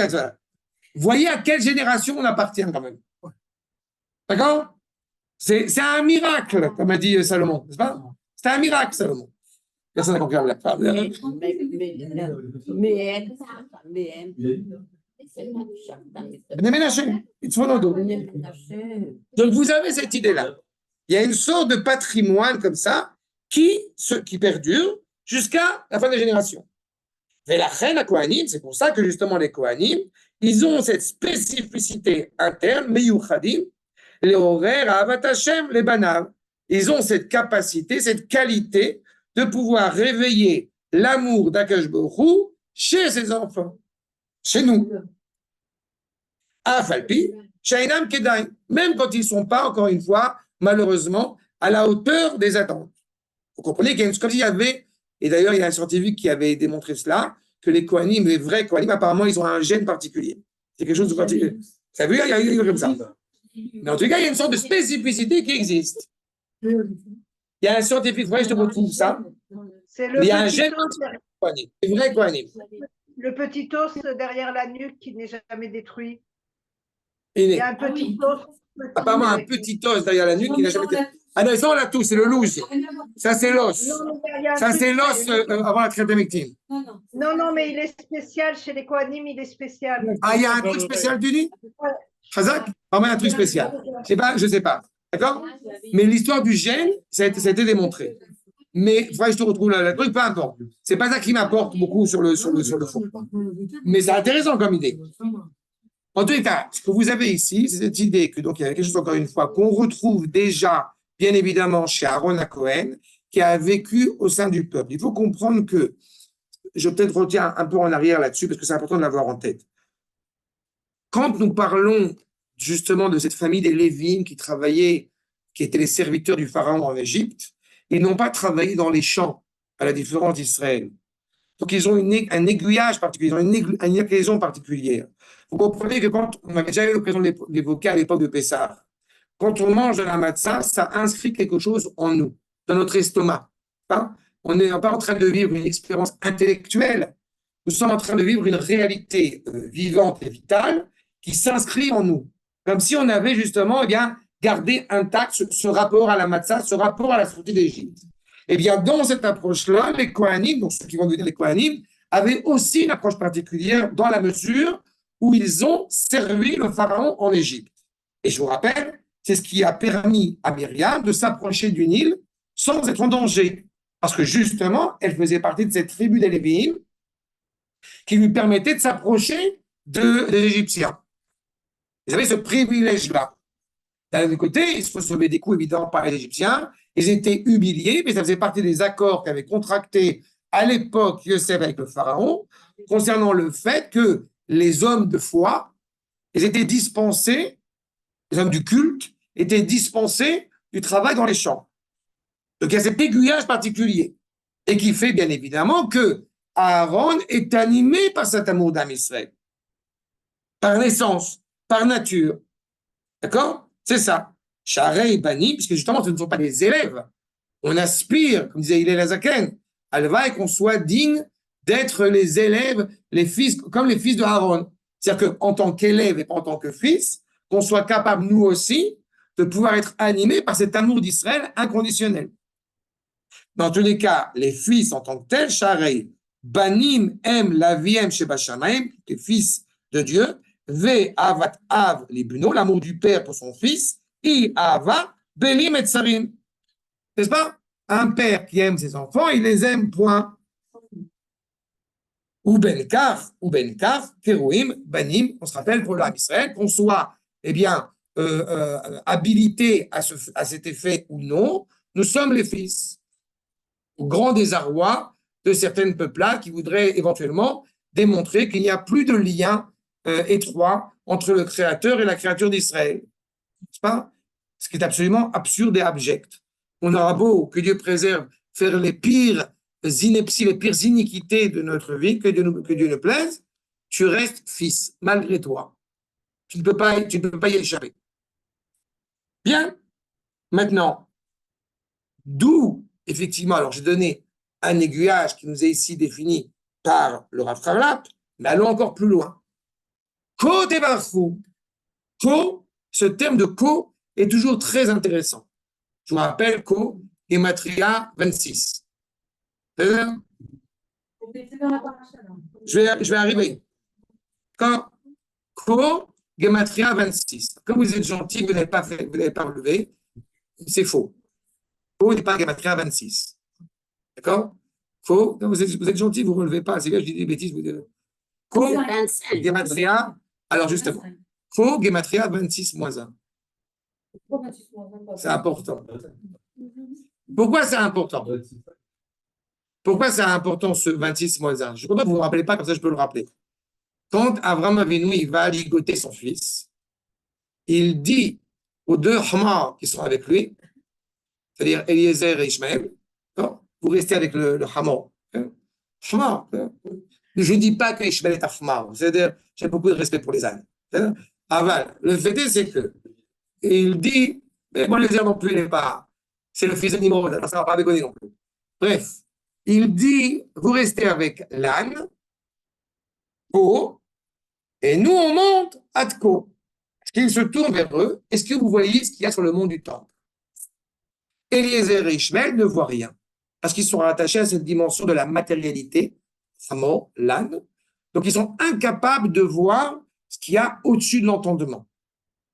Voyez à quelle génération on appartient quand même. D'accord? C'est un miracle, comme a dit Salomon, n'est-ce pas? C'est un miracle, Salomon. Personne n'a compris la femme. Bnei Ménaché, ils sont dans le dos. Donc vous avez cette idée-là. Il y a une sorte de patrimoine comme ça qui perdure jusqu'à la fin des générations. Et la reine à Kohanim, c'est pour ça que justement les Kohanim, ils ont cette spécificité interne, Meyuchadim, les horaires, Avat Hashem, les Banav. Ils ont cette capacité, cette qualité de pouvoir réveiller l'amour d'Akash Baruch Hu chez ses enfants, chez nous. Afalpi, Shainam Kedai, même quand ils ne sont pas, encore une fois, malheureusement, à la hauteur des attentes. Vous comprenez qu'il y a comme s'il y avait, et d'ailleurs il y a un scientifique qui avait démontré cela, que les Kohanim, les vrais Kohanim, apparemment, ils ont un gène particulier. C'est quelque chose de particulier. Vous avez vu, il y a eu comme ça. Mais en tout cas, il y a une sorte de spécificité qui existe. Il y a un scientifique, je te retrouve ça. Il y a un gène Kohanim, les vrais Kohanim. Le petit os derrière la nuque qui n'est jamais détruit. Il y a un petit os. Apparemment, un petit os derrière la nuque qui n'a jamais été. Ah non, ça, on l'a tous, c'est le louche. Ça, c'est l'os. Ça, c'est l'os avant la créatamectine. Non, mais il est spécial chez les Kohanim, il est spécial. Ah, il y a un truc spécial du nid? Chazak? Vraiment un truc spécial. Je sais pas. D'accord? Mais l'histoire du gène, ça a été démontré. Mais il faudrait que je te retrouve le truc, peu importe. C'est pas ça qui m'apporte beaucoup sur le fond. Mais c'est intéressant comme idée. En tout cas, ce que vous avez ici, c'est cette idée que, donc, il y a quelque chose, encore une fois, qu'on retrouve déjà, bien évidemment, chez Aaron à Cohen, qui a vécu au sein du peuple. Il faut comprendre que, je vais peut-être revenir un peu en arrière là-dessus, parce que c'est important de l'avoir en tête. Quand nous parlons, justement, de cette famille des Lévim qui travaillaient, qui étaient les serviteurs du pharaon en Égypte, ils n'ont pas travaillé dans les champs, à la différence d'Israël. Donc, ils ont un aiguillage particulier, ils ont une liaison particulière. Vous comprenez que quand on avait déjà eu l'occasion de l'évoquer à l'époque de Pessah, quand on mange de la matzah, ça inscrit quelque chose en nous, dans notre estomac. Hein? On n'est pas en train de vivre une expérience intellectuelle, nous sommes en train de vivre une réalité vivante et vitale qui s'inscrit en nous, comme si on avait justement gardé intact ce rapport à la matzah, ce rapport à la sortie d'Égypte. Eh bien, dans cette approche-là, les Kohanim, donc ceux qui vont devenir les Kohanim, avaient aussi une approche particulière dans la mesure où ils ont servi le pharaon en Égypte. Et je vous rappelle, c'est ce qui a permis à Myriam de s'approcher du Nil sans être en danger. Parce que justement, elle faisait partie de cette tribu des Lévi'im qui lui permettait de s'approcher des Égyptiens. Ils avaient ce privilège-là. D'un autre côté, ils se recevaient des coups évidents par les Égyptiens. Ils étaient humiliés, mais ça faisait partie des accords qu'avait contractés à l'époque Yosef avec le pharaon concernant le fait que les hommes de foi, ils étaient dispensés, les hommes du culte, étaient dispensés du travail dans les champs. Donc il y a cet aiguillage particulier, et qui fait bien évidemment que Aaron est animé par cet amour d'Am Israël, par naissance, par nature. D'accord? C'est ça. Charei Bani, puisque justement ce ne sont pas des élèves. On aspire, comme disait Hillel Hazaken, à le qu'on soit digne d'être les élèves, les fils, comme les fils de Aaron. C'est-à-dire qu'en tant qu'élève et pas en tant que fils, qu'on soit capable, nous aussi, de pouvoir être animés par cet amour d'Israël inconditionnel. Dans tous les cas, les fils en tant que tels, Charei, Banim aiment la viem sheba shamayim, les fils de Dieu, Ve avat av libuno, l'amour du père pour son fils, I ava belim et sarim. N'est-ce pas? Un père qui aime ses enfants, il les aime, point. Ou ben kaf, kerouim, banim, on se rappelle pour l'âme Israël, qu'on soit, habilité à cet effet ou non, nous sommes les fils. Au grand désarroi de certaines peuples-là qui voudraient éventuellement démontrer qu'il n'y a plus de lien étroit entre le Créateur et la créature d'Israël. N'est-ce pas? Ce qui est absolument absurde et abject. On aura beau, que Dieu préserve, faire les pires inepties, les pires iniquités de notre vie, que Dieu ne plaise, tu restes fils, malgré toi. Tu ne peux pas y échapper. Bien. Maintenant, d'où, effectivement, alors j'ai donné un aiguillage qui nous est ici défini par le Rav Charlap, mais allons encore plus loin. Ko tevarchu. Ko, ce terme de ko est toujours très intéressant. Je vous rappelle qu'au Gematria 26. C'est-à-dire, je vais arriver. Quand Ko, Gematria 26. Comme vous êtes gentil, vous n'avez pas relevé, c'est faux. Ko n'est pas Gematria 26. D'accord? Ko, vous êtes gentil, vous ne relevez pas. C'est bien, je dis des bêtises. Ko, 25. Gematria, alors justement, Ko, Gematria 26 moins 1. C'est important. Pourquoi c'est important? Pourquoi c'est important ce 26 moins 1? Je ne comprends pas, vous ne vous rappelez pas, comme ça je peux le rappeler. Quand Avram Avinu il va ligoter son fils, il dit aux deux Hamar qui sont avec lui, c'est-à-dire Eliezer et Ishmaël, vous restez avec le Hamar. Hamar. Je ne dis pas que Ishmaël est un Hamar, c'est-à-dire j'ai beaucoup de respect pour les ânes. Aval, le fait est, c'est que il dit, mais moi Eliezer non plus, il n'est pas, c'est le fils de Nimrod, alors ça ne va pas déconner non plus. Bref, il dit, vous restez avec l'âne, Ko, et nous, on monte à Tko. Est-ce qu'il se tourne vers eux? Est-ce que vous voyez ce qu'il y a sur le mont du Temple? Eliezer et Ishmael ne voient rien, parce qu'ils sont rattachés à cette dimension de la matérialité, Samo, l'âne. Donc, ils sont incapables de voir ce qu'il y a au-dessus de l'entendement.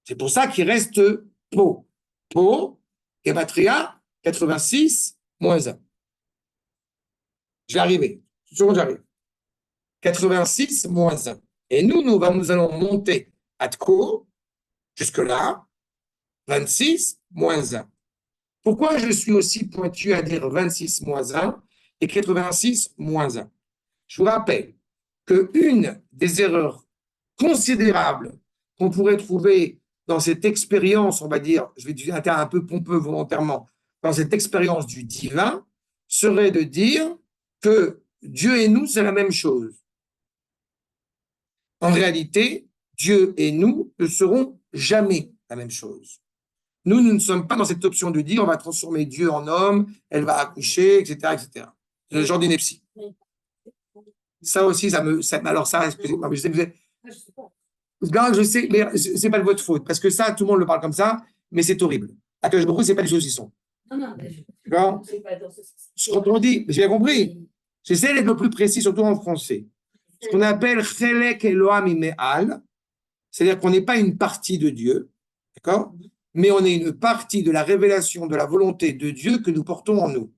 C'est pour ça qu'il reste Po. Po, Gematria, 86, moins 1. Je vais arriver. Une seconde, j'arrive. 86 moins 1. Et nous allons monter à Tko, jusque-là, 26 moins 1. Pourquoi je suis aussi pointu à dire 26 moins 1 et 86 moins 1? Je vous rappelle qu'une des erreurs considérables qu'on pourrait trouver dans cette expérience, on va dire, je vais dire un terme un peu pompeux volontairement, dans cette expérience du divin, serait de dire que Dieu et nous, c'est la même chose. En réalité, Dieu et nous ne seront jamais la même chose. Nous ne sommes pas dans cette option de dire on va transformer Dieu en homme, elle va accoucher, etc., etc. C'est le genre d'ineptie. Ça aussi, alors ça, excusez-moi, mais je sais, mais c'est pas de votre faute, parce que ça, tout le monde le parle comme ça, mais c'est horrible. À que je me c'est pas des choses qui sont. D'accord? Quand on dit, j'ai bien compris. J'essaie d'être le plus précis, surtout en français. Ce qu'on appelle Chelek Elohim Ime'al, c'est-à-dire qu'on n'est pas une partie de Dieu, d'accord? Mais on est une partie de la révélation de la volonté de Dieu que nous portons en nous.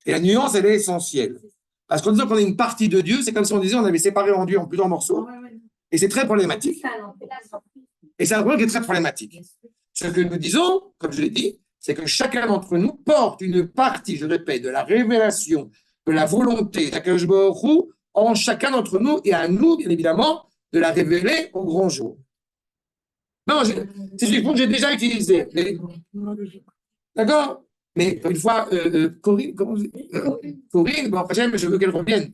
Et la nuance, elle est essentielle. Parce qu'en disant qu'on est une partie de Dieu, c'est comme si on disait on avait séparé en Dieu en plusieurs morceaux. Et c'est très problématique. Et c'est un problème qui est très problématique. Ce que nous disons, comme je l'ai dit, c'est que chacun d'entre nous porte une partie, je répète, de la révélation de la volonté d'Akadosh Baruch Hu en chacun d'entre nous et à nous, bien évidemment, de la révéler au grand jour. Non, c'est une que j'ai déjà utilisé. D'accord? Mais une fois, Corinne, comment vous dites Corinne, bon, je veux qu'elle revienne.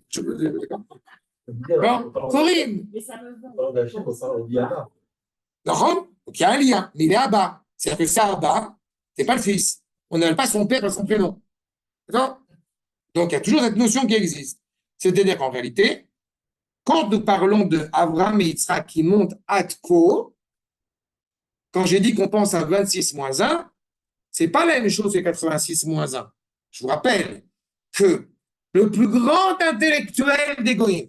D'accord? Corinne. Non, donc il y a un lien, mais il est Abba. C'est-à-dire que c'est Abba, c'est pas le fils. On n'appelle pas son père par son prénom. D'accord? Donc il y a toujours cette notion qui existe. C'est-à-dire qu'en réalité, quand nous parlons de Abraham et Yitzhak qui montent à Tko, quand j'ai dit qu'on pense à 26 moins 1, c'est pas la même chose que 86 moins 1. Je vous rappelle que le plus grand intellectuel des Goïms,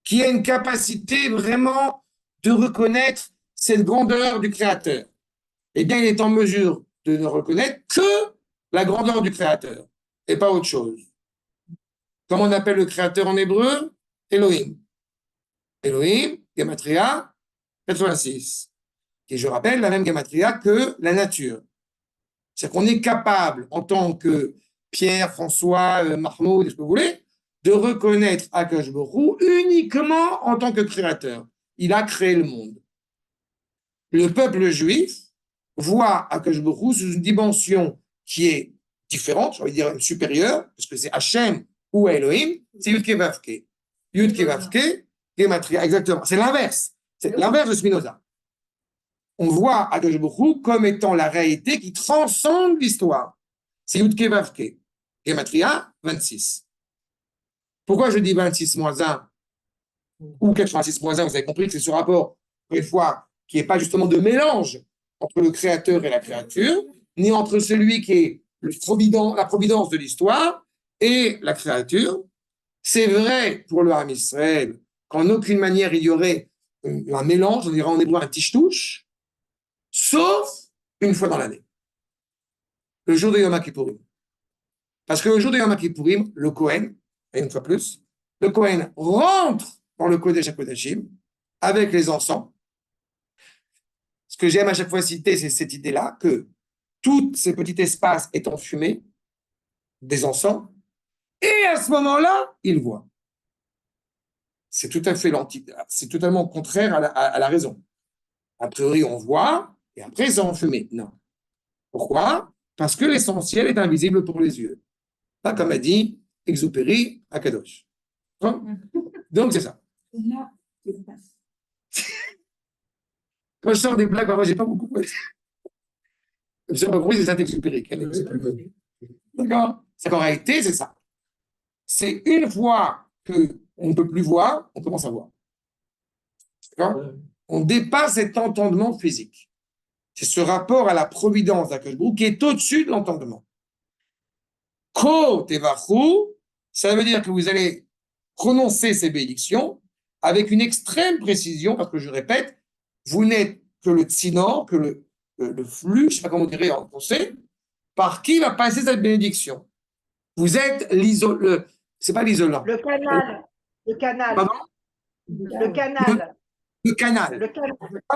qui a une capacité vraiment de reconnaître cette grandeur du Créateur, eh bien, il est en mesure de ne reconnaître que la grandeur du Créateur et pas autre chose. Comment on appelle le Créateur en hébreu? Elohim. Elohim, Gematria, 86. Et je rappelle, la même Gematria que la nature. C'est qu'on est capable, en tant que Pierre, François, Mahmoud, ce que vous voulez, de reconnaître Akadosh Baruch Hu uniquement en tant que créateur. Il a créé le monde. Le peuple juif voit Akadosh Baruch Hu sous une dimension qui est différente, j'ai envie de dire supérieure, parce que c'est Hachem ou Elohim, c'est Yud Kei Vav Kei. Yud Kei Vav Kei, Gematria, exactement. C'est l'inverse. C'est l'inverse de Spinoza. On voit Akadosh Baruch Hu comme étant la réalité qui transcende l'histoire. C'est Yud Kei Vav Kei. Gematria, 26. Pourquoi je dis 26 moins 1 ou 86 moins 1? Vous avez compris que c'est ce rapport, une fois, qui n'est pas justement de mélange entre le créateur et la créature, ni entre celui qui est la providence de l'histoire et la créature. C'est vrai pour le Ham Israël qu'en aucune manière il y aurait un mélange, on dirait en hébreu un tiche-touche, sauf une fois dans l'année, le jour de Yom Kippourim. Parce que le jour de Yom Kippourim, le Kohen, et une fois plus, le Kohen rentre dans le Kodesh HaKodashim avec les encens. Ce que j'aime à chaque fois citer, c'est cette idée-là, que tout ces petits espaces est enfumé des encens, et à ce moment-là, il voit. C'est tout à fait c'est totalement contraire à la raison. A priori, on voit, et après, c'est enfumé. Non. Pourquoi? Parce que l'essentiel est invisible pour les yeux. Pas comme a dit Exupéry à Kadosh. Donc, c'est ça. Quand je sors des blagues, moi, j'ai pas beaucoup. Je sais pas pourquoi c'est Saint-Exupéry. D'accord? C'est qu'en réalité, c'est ça. C'est une fois qu'on ne peut plus voir, on commence à voir. D'accord? On dépasse cet entendement physique. C'est ce rapport à la providence d'Akadosh qui est au-dessus de l'entendement. Ko tevachu, ça veut dire que vous allez prononcer ces bénédictions avec une extrême précision, parce que je répète, vous n'êtes que le tsinor, que le flux, je ne sais pas comment on dirait en français, par qui va passer cette bénédiction. Vous êtes c'est pas l'isolant. Le canal. Le canal. Pardon? Le canal. Le canal. Le canal.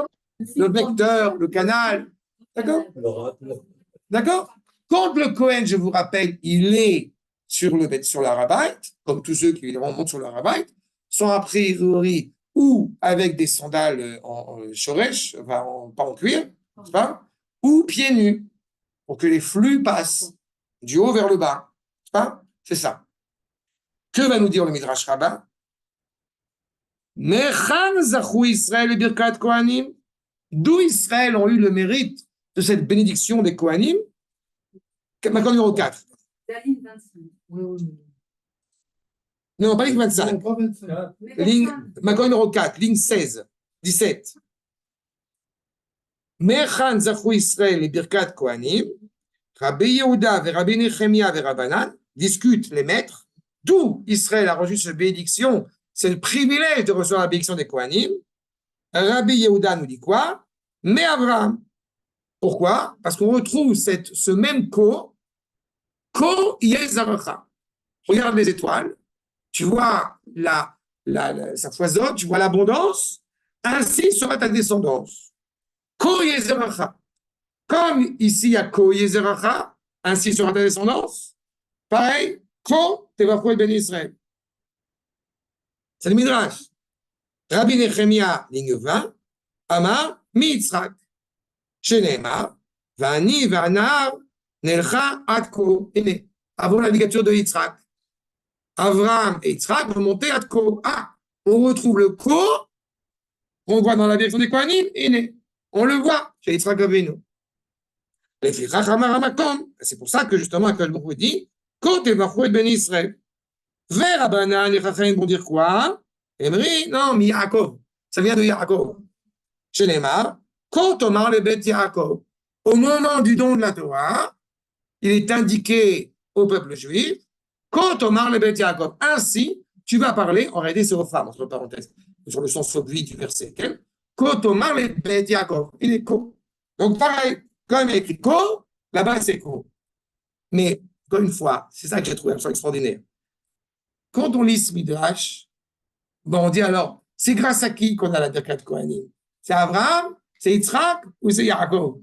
Le vecteur, le canal. D'accord? D'accord? Quand le Kohen, je vous rappelle, il est sur la rabaïte, comme tous ceux qui montent sur la rabaïte, sont a priori ou avec des sandales en shoresh, enfin, pas en cuir, n'est-ce pas? Ou pieds nus, pour que les flux passent du haut vers le bas. N'est-ce pas? C'est ça. Que va nous dire le Midrash Rabbah? Mechan zachou Israël et birkat Kohanim. D'où Israël ont eu le mérite de cette bénédiction des Kohanim? Makor numéro 4. La ligne 25. Non, pas ligne 25. Makor numéro 4, ligne 16, 17. Mechan zachou Israël et birkat Kohanim. Rabbi Yehuda et Rabbi Nechemia et Rabbanan discutent les maîtres. D'où Israël a reçu cette bénédiction? C'est le privilège de recevoir la bénédiction des Kohanim. Rabbi Yehuda nous dit quoi? Mais Abraham. Pourquoi? Parce qu'on retrouve ce même ko yezaracha. Regarde les étoiles, tu vois ça foisonne, tu vois l'abondance, ainsi sera ta descendance. Ko yezaracha. Comme ici il y a ko yezaracha, ainsi sera ta descendance, pareil, ko tevachu et ben Israël. C'est le Midrash. Rabbi Nechemia, ligne 20, Amar, mi-Yitzhak, Shenemar, Vani, Vanar, Nelcha, Atko, Ine. Avant la ligature de Yitzhak. Avraham et Yitzhak vont monter Atko. Ah, on retrouve le Ko, on voit dans la direction des Kohanim, Ine. On le voit chez Yitzhak Avinu. C'est pour ça que justement, Akadosh Baruch Hu dit, Ko tevachu et ben Israël. Vers Rabbanan, les Chachamim vont dire quoi? Emri, non, mi Yaakov. Ça vient de Yaakov. Chez Neymar, quand on parle de Beth Yaakov, au moment du don de la Torah, il est indiqué au peuple juif, quand on parle de Beth Yaakov. Ainsi, tu vas parler, en réalité, c'est aux femmes, entre parenthèses, sur le sens obvi du verset. Quand on parle de Beth Yaakov, il est ko. Donc, pareil, quand il est écrit ko, là-bas, c'est ko. Mais, encore une fois, c'est ça que j'ai trouvé absolument extraordinaire. Quand on lit ce Midrash, bon, on dit alors, c'est grâce à qui qu'on a la Birkat Kohanim? C'est Abraham, c'est Yitzhak ou c'est Yaakov?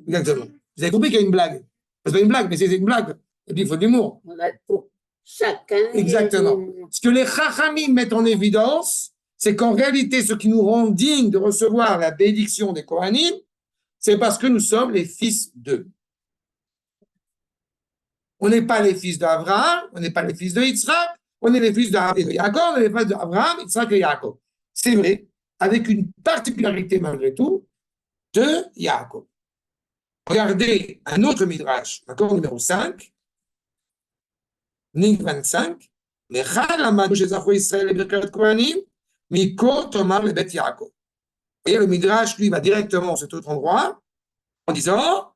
Exactement. Vous avez compris qu'il y a une blague. C'est pas une blague, mais c'est une blague. Et puis il faut de l'humour. Pour chacun. Exactement. Ce que les Chachamim mettent en évidence, c'est qu'en réalité, ce qui nous rend dignes de recevoir la bénédiction des Kohanim, c'est parce que nous sommes les fils d'eux. On n'est pas les fils d'Abraham, on n'est pas les fils de Yitzhak, on est les fils de Yaakov, on est les fils d'Abraham, Yitzhak et Yaakov. C'est vrai, avec une particularité malgré tout de Yaakov. Regardez un autre midrash, accord numéro 5, ligne 25. Mechal amadu shezachu Israël et birkat Kohanim, miko tomar le bet Yaakov. Et le Midrash, lui, va directement à cet autre endroit en disant,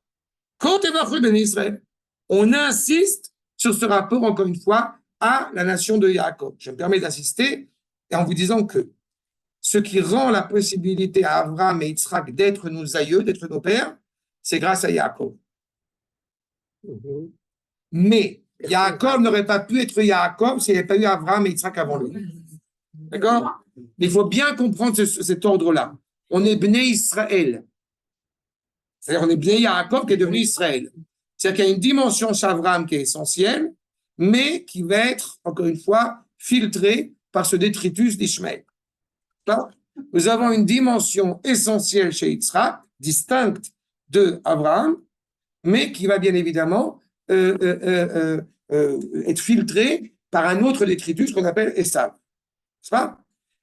quand Tevachol ben Israël, on insiste sur ce rapport, encore une fois, à la nation de Yaakov. Je me permets d'insister en vous disant que ce qui rend la possibilité à Abraham et Yitzhak d'être nos aïeux, d'être nos pères, c'est grâce à Yaakov. Mais Yaakov n'aurait pas pu être Yaakov s'il n'y avait pas eu Abraham et Yitzhak avant lui. D'accord? Il faut bien comprendre cet ordre-là. On est Bnei Israël. C'est-à-dire on est Bnei Yaakov qui est devenu Israël. C'est-à-dire qu'il y a une dimension chez Abraham qui est essentielle, mais qui va être, encore une fois, filtrée par ce détritus d'Ishmaël. Nous avons une dimension essentielle chez Yitzhak, distincte de Abraham, mais qui va bien évidemment être filtrée par un autre détritus qu'on appelle Esav. C'est pas?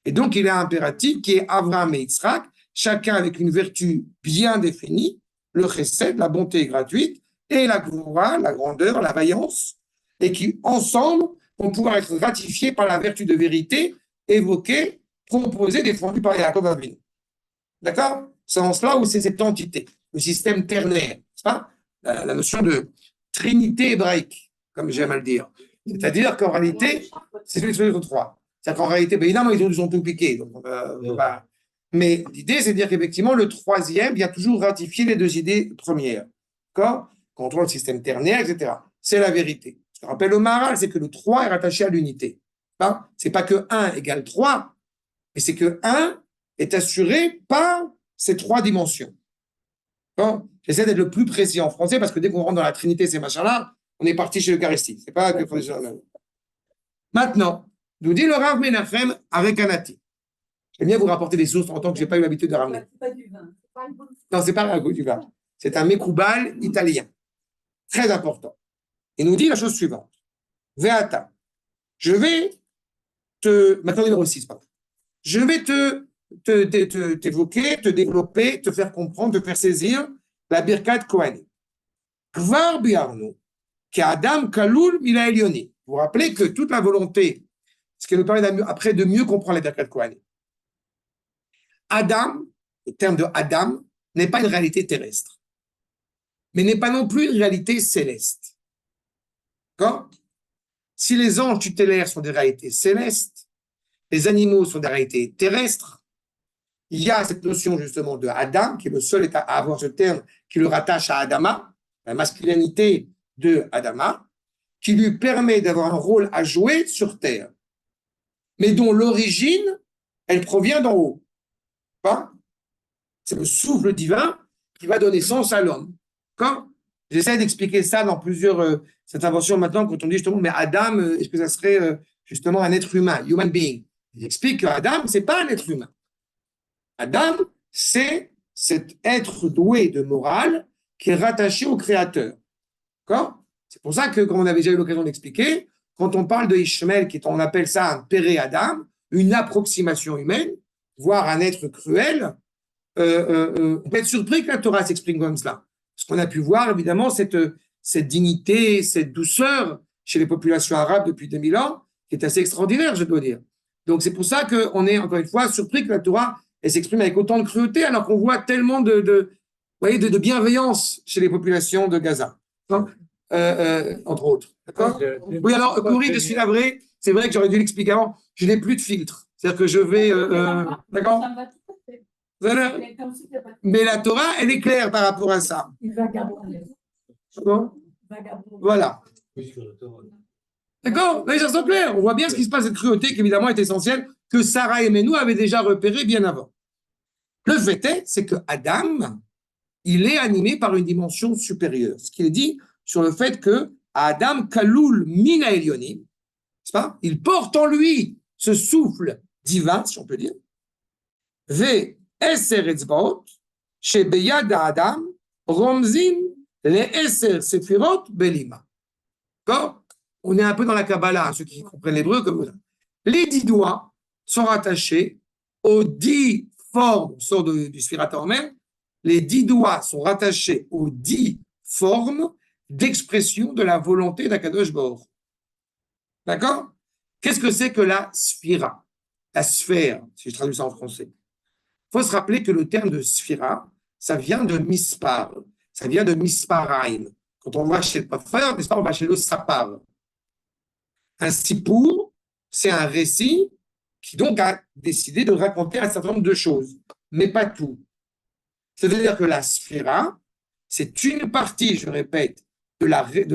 Et donc, il est impératif qui est Abraham et Yitzhak, chacun avec une vertu bien définie, le chesed, la bonté gratuite, et la gvoura, la grandeur, la vaillance, et qui, ensemble, vont pouvoir être ratifiés par la vertu de vérité évoquée, proposée, défendue par Yaakov Avinu. D'accord? C'est en cela où c'est cette entité, le système ternaire, c'est pas? La notion de trinité hébraïque, comme j'aime à le dire. C'est-à-dire qu'en réalité, c'est celui de trois. C'est-à-dire qu'en réalité, ben évidemment, ils ont tout piqué. Donc, mais l'idée, c'est de dire qu'effectivement, le troisième vient toujours ratifier les deux idées premières. D'accord? Quand on voit le système ternaire, etc. C'est la vérité. Ce qu'on rappelle au Maharal, c'est que le 3 est rattaché à l'unité. C'est pas que 1 égale 3, mais c'est que 1 est assuré par ces trois dimensions. Bon, j'essaie d'être le plus précis en français parce que dès qu'on rentre dans la Trinité, ces machins-là, on est parti chez l'Eucharistie. C'est pas que maintenant, nous dit le Rav Menachem avec Anati. J'aime bien vous rapporter des sources en tant que je n'ai pas eu l'habitude de ramener. C'est pas du vin. Non, c'est pas du vin. C'est un Mekoubal italien. Très important. Il nous dit la chose suivante. Veata. Je vais te. Maintenant, numéro 6, pardon. Je vais t'évoquer, te développer, te faire comprendre, te faire saisir la Birkat Kohanim. Kvar biarnu, ki Adam Kaloul Mila Elioni. Vous vous rappelez que toute la volonté, ce qui nous permet après de mieux comprendre la Birkat Kohanim. Adam, le terme de Adam, n'est pas une réalité terrestre, mais n'est pas non plus une réalité céleste. D'accord? Si les anges tutélaires sont des réalités célestes, les animaux sont des réalités terrestres, il y a cette notion justement de Adam, qui est le seul à avoir ce terme qui le rattache à Adama, la masculinité de Adama, qui lui permet d'avoir un rôle à jouer sur Terre, mais dont l'origine, elle provient d'en haut. C'est le souffle divin qui va donner sens à l'homme. J'essaie d'expliquer ça dans plusieurs interventions maintenant, quand on dit justement, mais Adam, est-ce que ça serait justement un être humain, human being? J'explique que Adam, c'est pas un être humain. Adam, c'est cet être doué de morale qui est rattaché au Créateur. D'accord? C'est pour ça que, comme on avait déjà eu l'occasion d'expliquer, quand on parle de Ishmael, on appelle ça un péré Adam, une approximation humaine, voire un être cruel, on peut être surpris que la Torah s'exprime comme cela. Parce qu'on a pu voir, évidemment, cette dignité, cette douceur chez les populations arabes depuis 2000 ans, qui est assez extraordinaire, je dois dire. Donc, c'est pour ça qu'on est, encore une fois, surpris que la Torah elle s'exprime avec autant de cruauté, alors qu'on voit tellement de bienveillance chez les populations de Gaza. Entre autres. D'accord? Oui, alors, Corrie, je suis navré. C'est vrai que j'aurais dû l'expliquer avant. Je n'ai plus de filtre. C'est-à-dire que je vais. D'accord? Voilà. Mais la Torah, elle est claire par rapport à ça. Voilà. D'accord? Les choses sont claires. On voit bien ce qui se passe, cette cruauté qui évidemment est essentielle, que Sarah et Menou avaient déjà repéré bien avant. Le fait est, c'est que Adam, il est animé par une dimension supérieure. Ce qu'il est dit sur le fait que Adam Kaloul Mina Elionim, n'est-ce pas? Il porte en lui ce souffle divin, si on peut dire. Ve Eser Etzbaot, chez Beyad Adam, Romzim, les Eser Sefirot Belima. D'accord? On est un peu dans la Kabbalah, ceux qui comprennent l'hébreu comme ça. Les 10 doigts sont rattachés aux 10 formes, on sort du Sfirat HaOmer, les 10 doigts sont rattachés aux 10 formes d'expression de la volonté d'Akadosh Baruch. D'accord? Qu'est-ce que c'est que la sphira? La sphère, si je traduis ça en français. Il faut se rappeler que le terme de sphira, ça vient de mispar, ça vient de misparaim. Quand on va chez le coiffeur, n'est-ce pas, on va chez le sapar. Un sipour, c'est un récit qui donc a décidé de raconter un certain nombre de choses, mais pas tout. C'est-à-dire que la sphira, c'est une partie, je répète, de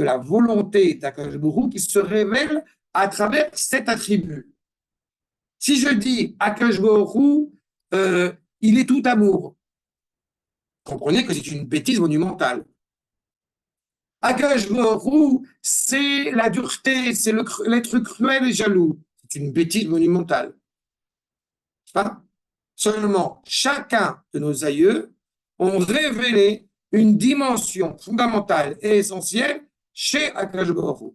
la volonté d'Akadosh Baruch Hu qui se révèle à travers cet attribut. Si je dis Akadosh Baruch Hu, il est tout amour, comprenez que c'est une bêtise monumentale. Akadosh Baruch Hu, c'est la dureté, c'est l'être cruel et jaloux. C'est une bêtise monumentale. Pas seulement chacun de nos aïeux ont révélé une dimension fondamentale et essentielle chez Akadosh Baruch Hu.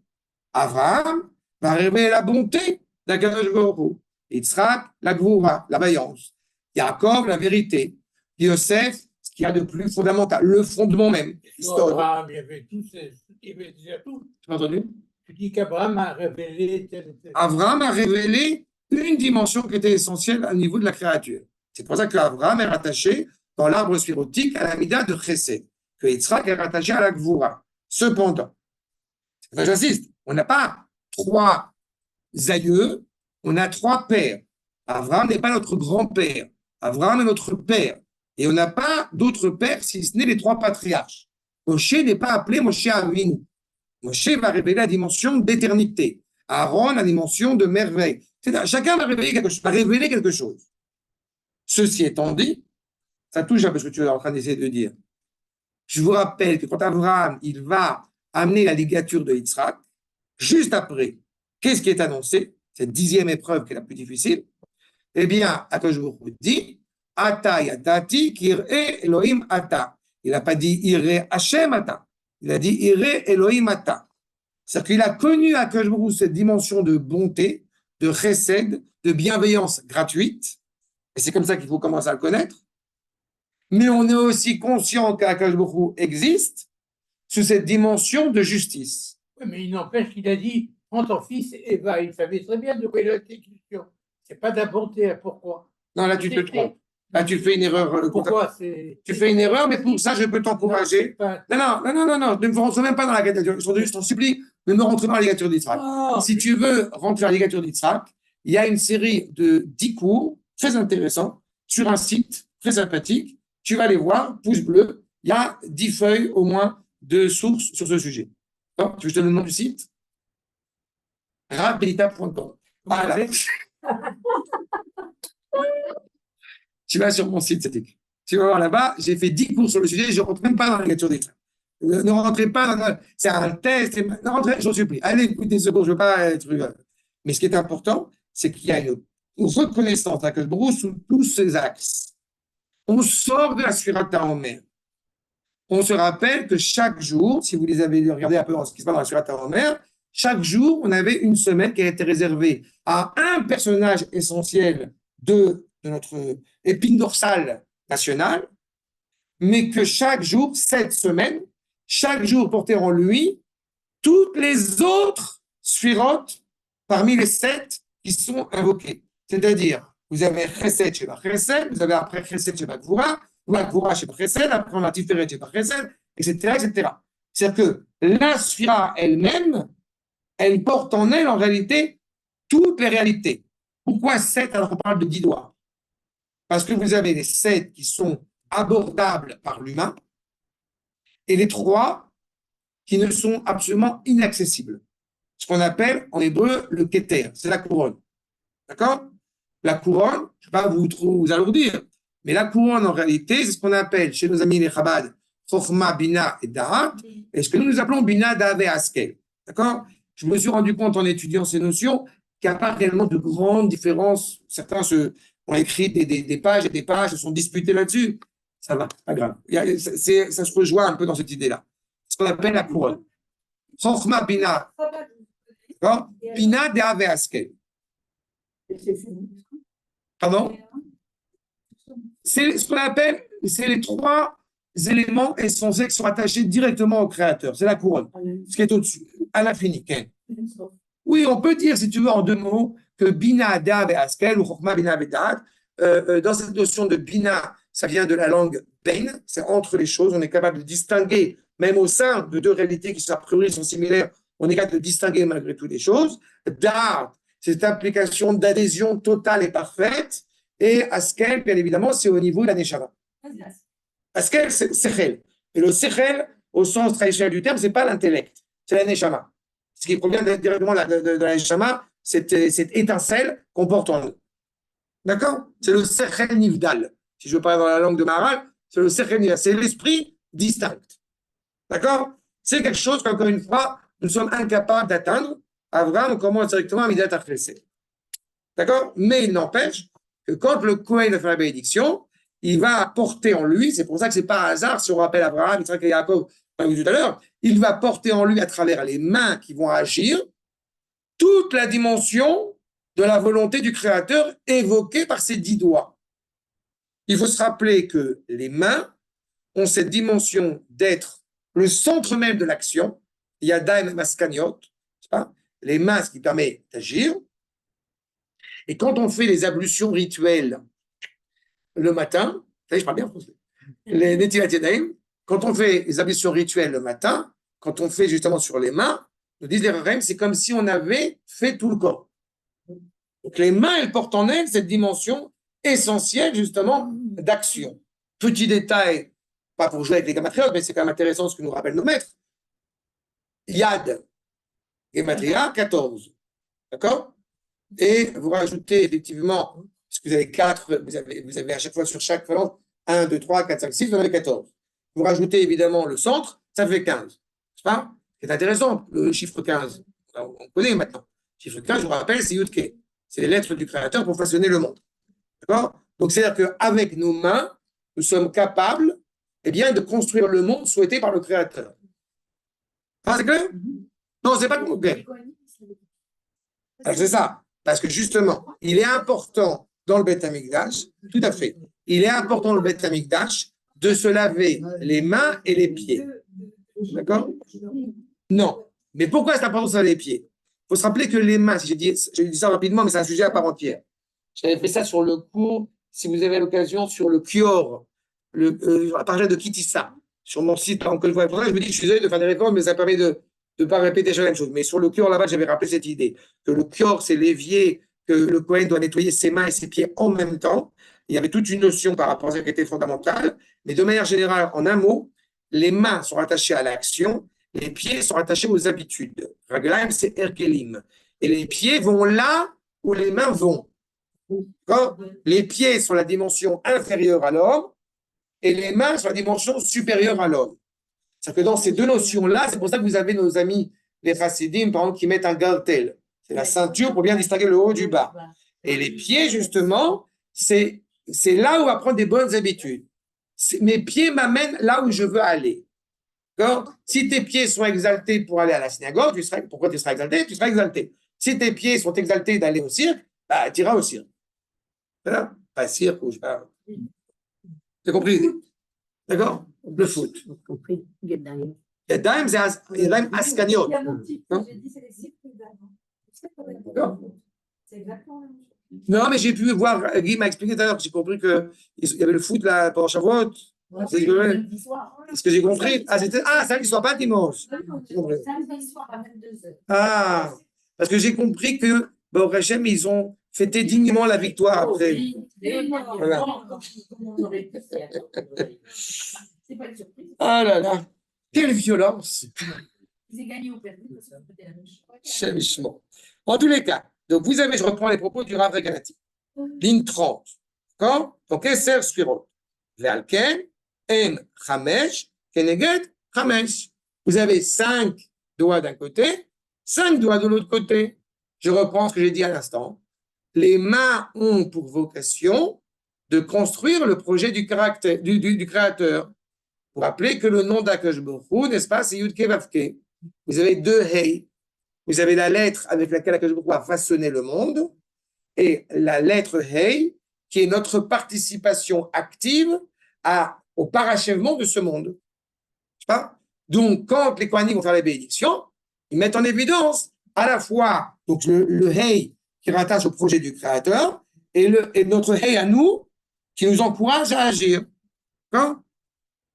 Abraham va révéler la bonté d'Akadosh Baruch Hu. Yitzhak, la gvoura, la vaillance. Yaakov, la vérité. Yosef, ce qu'il y a de plus fondamental, le fondement même. Abraham, il y avait déjà tout. Tu m'as entendu? Tu dis qu'Abraham a révélé tel. Abraham a révélé une dimension qui était essentielle au niveau de la créature. C'est pour ça qu'Abraham est rattaché dans l'arbre sphirotique à la mida de Chesed, que Yitzhak est rattaché à la gvoura. Cependant, j'insiste, on n'a pas 3 aïeux, on a 3 pères. Abraham n'est pas notre grand-père. Abraham est notre père. Et on n'a pas d'autres pères si ce n'est les 3 patriarches. Moshe n'est pas appelé Moshe Avinu. Moshe va révéler la dimension d'éternité. Aaron, la dimension de merveille. Chacun va révéler quelque chose. Ceci étant dit, ça touche un peu ce que tu es en train d'essayer de dire. Je vous rappelle que quand Abraham, il va amener la ligature de Yitzhak, juste après, qu'est-ce qui est annoncé? Cette 10e épreuve qui est la plus difficile. Eh bien, Akadosh Baruch Hu dit, Ata yatati kir'e Elohim ata. Il n'a pas dit Iré Hashem ata. Il a dit Iré Elohim ata. C'est-à-dire qu'il a connu Akadosh Baruch Hu cette dimension de bonté, de chesed, de bienveillance gratuite. Et c'est comme ça qu'il faut commencer à le connaître. Mais on est aussi conscient qu'Akadosh Baruch Hu existe sous cette dimension de justice. Oui, mais il n'empêche qu'il a dit prends ton fils et va. Il savait très bien de quoi il était question. C'est pas de la bonté. Pourquoi? Non, là, tu te trompes. Là, tu fais une erreur. Pourquoi? Tu fais une erreur, mais pour ça, je peux t'encourager. Non, ne me rentre même pas dans la ligature. Je t'en supplie, ne me rentre pas dans la ligature d'Yitzhak. Oh. Si tu veux rentrer dans la ligature d'Yitzhak, il y a une série de 10 cours très intéressants sur un site très sympathique. Tu vas les voir, pouce bleu. Il y a 10 feuilles au moins de sources sur ce sujet. Donc, tu veux que je te donne le nom du site? Rabelita.com. Voilà. Tu vas sur mon site, c'est écrit. Tu vas voir là-bas, j'ai fait 10 cours sur le sujet, je ne rentre même pas dans la ligature des trains. Ne rentrez pas dans c'est un test, ne rentrez, je vous supplie. Allez écoutez ce cours, je ne veux pas être. Mais ce qui est important, c'est qu'il y a une reconnaissance à Akadosh Baruch Hu sous tous ces axes. On sort de la Sfirat HaOmer. On se rappelle que chaque jour, si vous les avez regardé un peu ce qui se passe dans la Sfirat HaOmer, chaque jour, on avait une semaine qui a été réservée à un personnage essentiel de notre épine dorsale nationale, mais que chaque jour, cette semaine, chaque jour portait en lui toutes les autres sphirotes parmi les 7 qui sont invoquées. C'est-à-dire, vous avez Chesed chez Chesed, vous avez après Chesed chez Gvoura, Gvoura chez Chesed, après on a Tiferet chez Chesed, etc., etc. C'est-à-dire que la sphira elle-même, elle porte en elle, en réalité, toutes les réalités. Pourquoi 7 alors qu'on parle de 10 doigts? Parce que vous avez les 7 qui sont abordables par l'humain et les 3 qui ne sont absolument inaccessibles. Ce qu'on appelle en hébreu le keter, c'est la couronne. D'accord? La couronne, je ne vais pas vous alourdir, mais la couronne en réalité, c'est ce qu'on appelle chez nos amis les Chabad, Chochma, Bina et Da'at, et ce que nous appelons Bina, Da'at et Askel. D'accord? Je me suis rendu compte en étudiant ces notions qu'il n'y a pas réellement de grandes différences. Certains ont écrit des pages et des pages, se sont disputés là-dessus. Ça va, pas grave. Ça se rejoint un peu dans cette idée-là. Ce qu'on appelle la couronne. Chochma, Bina. D'accord? Bina, Da'at et Askel. Pardon? C'est ce qu'on appelle, c'est les 3 éléments essentiels qui sont attachés directement au créateur. C'est la couronne, ce qui est au-dessus, à l'infini. Oui, on peut dire, si tu veux, en 2 mots, que Bina, Da'at et Askel, ou Chochma, Bina, Da'at, dans cette notion de bina, ça vient de la langue ben, c'est entre les choses, on est capable de distinguer, même au sein de deux réalités qui a priori sont similaires, on est capable de distinguer malgré tout les choses. Dar, c'est cette application d'adhésion totale et parfaite, et askel, bien évidemment, c'est au niveau de la neshama. Askel, c'est sechel. Et le sechel, au sens traditionnel du terme, c'est pas l'intellect, c'est la neshama. Ce qui provient directement de la neshama, cette étincelle qu'on porte en nous. D'accord? C'est le sechel nivdal. Si je veux parler dans la langue de Maharal, c'est le sechel nivdal, c'est l'esprit distinct. D'accord? C'est quelque chose qu'encore une fois, nous sommes incapables d'atteindre. Abraham commence directement à Midat HaChesed. D'accord? Mais il n'empêche que quand le Kohen va faire la bénédiction, il va porter en lui, c'est pour ça que c'est pas un hasard, si on rappelle Abraham, Yitzhak et Yaakov, comme tout à l'heure, il va porter en lui à travers les mains qui vont agir toute la dimension de la volonté du Créateur évoquée par ses 10 doigts. Il faut se rappeler que les mains ont cette dimension d'être le centre même de l'action. Yadayim maskaniot, les mains, ce qui permet d'agir. Et quand on fait les ablutions rituelles le matin, je parle bien français, les Netilat Yadayim, quand on fait les ablutions rituelles le matin, quand on fait justement sur les mains, nous disent les Rachamim, c'est comme si on avait fait tout le corps. Donc les mains, elles portent en elles cette dimension essentielle justement d'action. Petit détail, pas pour jouer avec les gematriotes, mais c'est quand même intéressant ce que nous rappellent nos maîtres. Yad, Gematria, 14. D'accord? Et vous rajoutez effectivement, parce que vous avez 4, vous avez à chaque fois sur chaque phalange 1, 2, 3, 4, 5, 6, vous en avez 14. Vous rajoutez évidemment le centre, ça fait 15. C'est pas? C'est intéressant, le chiffre 15. On connaît maintenant. Le chiffre 15, je vous rappelle, c'est Yudke. C'est les lettres du Créateur pour façonner le monde. D'accord? Donc, c'est-à-dire qu'avec nos mains, nous sommes capables eh bien, de construire le monde souhaité par le Créateur. Ah, c'est clair? Non, c'est pas clair. Alors, c'est ça. Parce que justement, il est important dans le Beth Amikdash, tout à fait, il est important dans le Beth Amikdash de se laver les mains et les pieds. D'accord? Non. Mais pourquoi c'est important de se laver les pieds? Il faut se rappeler que les mains, si j'ai dit ça rapidement, mais c'est un sujet à part entière. J'avais fait ça sur le cours, si vous avez l'occasion, sur le Kior, à partir de Kitissa, sur mon site. Encore une fois, je me dis que je suis désolé de faire des réformes, mais ça permet de ne pas répéter la même chose. Mais sur le Kior, là-bas, j'avais rappelé cette idée, que le Kior, c'est l'évier, que le Kohen doit nettoyer ses mains et ses pieds en même temps. Il y avait toute une notion par rapport à ça qui était fondamentale. Mais de manière générale, en un mot, les mains sont attachées à l'action, les pieds sont attachés aux habitudes. Raglaim, c'est Erkelim. Et les pieds vont là où les mains vont. Quand les pieds sont la dimension inférieure à l'homme et les mains sont la dimension supérieure à l'homme. C'est-à-dire que dans ces deux notions-là, c'est pour ça que vous avez nos amis, les chassidim, par exemple, qui mettent un gartel. C'est la ceinture pour bien distinguer le haut du bas. Et les pieds, justement, c'est là où on va prendre des bonnes habitudes. Mes pieds m'amènent là où je veux aller. D'accord? Si tes pieds sont exaltés pour aller à la synagogue, pourquoi tu seras exalté? Tu seras exalté. Si tes pieds sont exaltés d'aller au cirque, bah, tu iras au cirque. Voilà? Pas cirque ou je sais pas. Tu as compris? D'accord? Le foot. J'ai compris. Yadayim. Yadayim, c'est Yadayim Askaniot. Il y a mon petit, Non? j'ai dit, c'est les cycles d'avant. D'accord. C'est exactement la même chose. Non, mais j'ai pu voir, Guy m'a expliqué tout à l'heure, j'ai compris qu'il y avait le foot là pendant Shavuot. C'est ce que j'ai compris. Ah, c'est ça qui ne soit pas dimanche. Samedi soir à 22h. Ah, parce que j'ai compris que, bon, Hachem, ils ont fêté dignement la victoire après. Voilà. C'est pas une surprise. Ah là là, quelle violence. Ils ont gagné ou perdu, parce que c'était la même chose. Chemichement. En tous les cas, donc vous avez, je reprends les propos du Rav Reganati. Ligne 30. D'accord? Donc, Esser Sfirot. Ve'alken, En Chamesh, Keneged Chamesh. Vous avez 5 doigts d'un côté, 5 doigts de l'autre côté. Je reprends ce que j'ai dit à l'instant. Les mains ont pour vocation de construire le projet du Créateur. Vous rappelez que le nom d'Akadosh Baruch Hu, n'est-ce pas, c'est Yud Ke Vav Ke. Vous avez 2 Hei. Vous avez la lettre avec laquelle Akadosh Baruch Hu a façonné le monde et la lettre Hei, qui est notre participation active au parachèvement de ce monde. Pas? Donc, quand les Kohanim vont faire les bénédictions, ils mettent en évidence à la fois donc le Hei qui rattache au projet du Créateur et notre hey à nous qui nous encourage à agir. D'accord?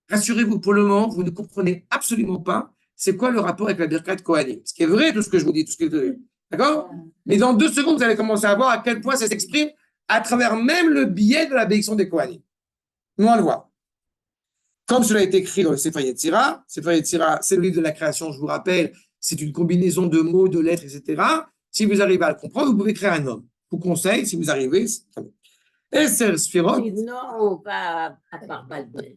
Rassurez-vous, pour le moment, vous ne comprenez absolument pas c'est quoi le rapport avec la Birkat Kohanim. Ce qui est vrai, tout ce que je vous dis, tout ce qui est vrai. D'accord? Mais dans 2 secondes, vous allez commencer à voir à quel point ça s'exprime à travers même le biais de la bénédiction des Kohanim. Nous allons le voir. Comme cela est écrit dans le Sefer Yetzira, Sefer Yetzira, c'est le livre de la création, je vous rappelle, c'est une combinaison de mots, de lettres, etc. Si vous arrivez à le comprendre, vous pouvez créer un homme. Je vous conseille, si vous arrivez, c'est très bien. Esser Sfirot. Non, pas à part Balbel.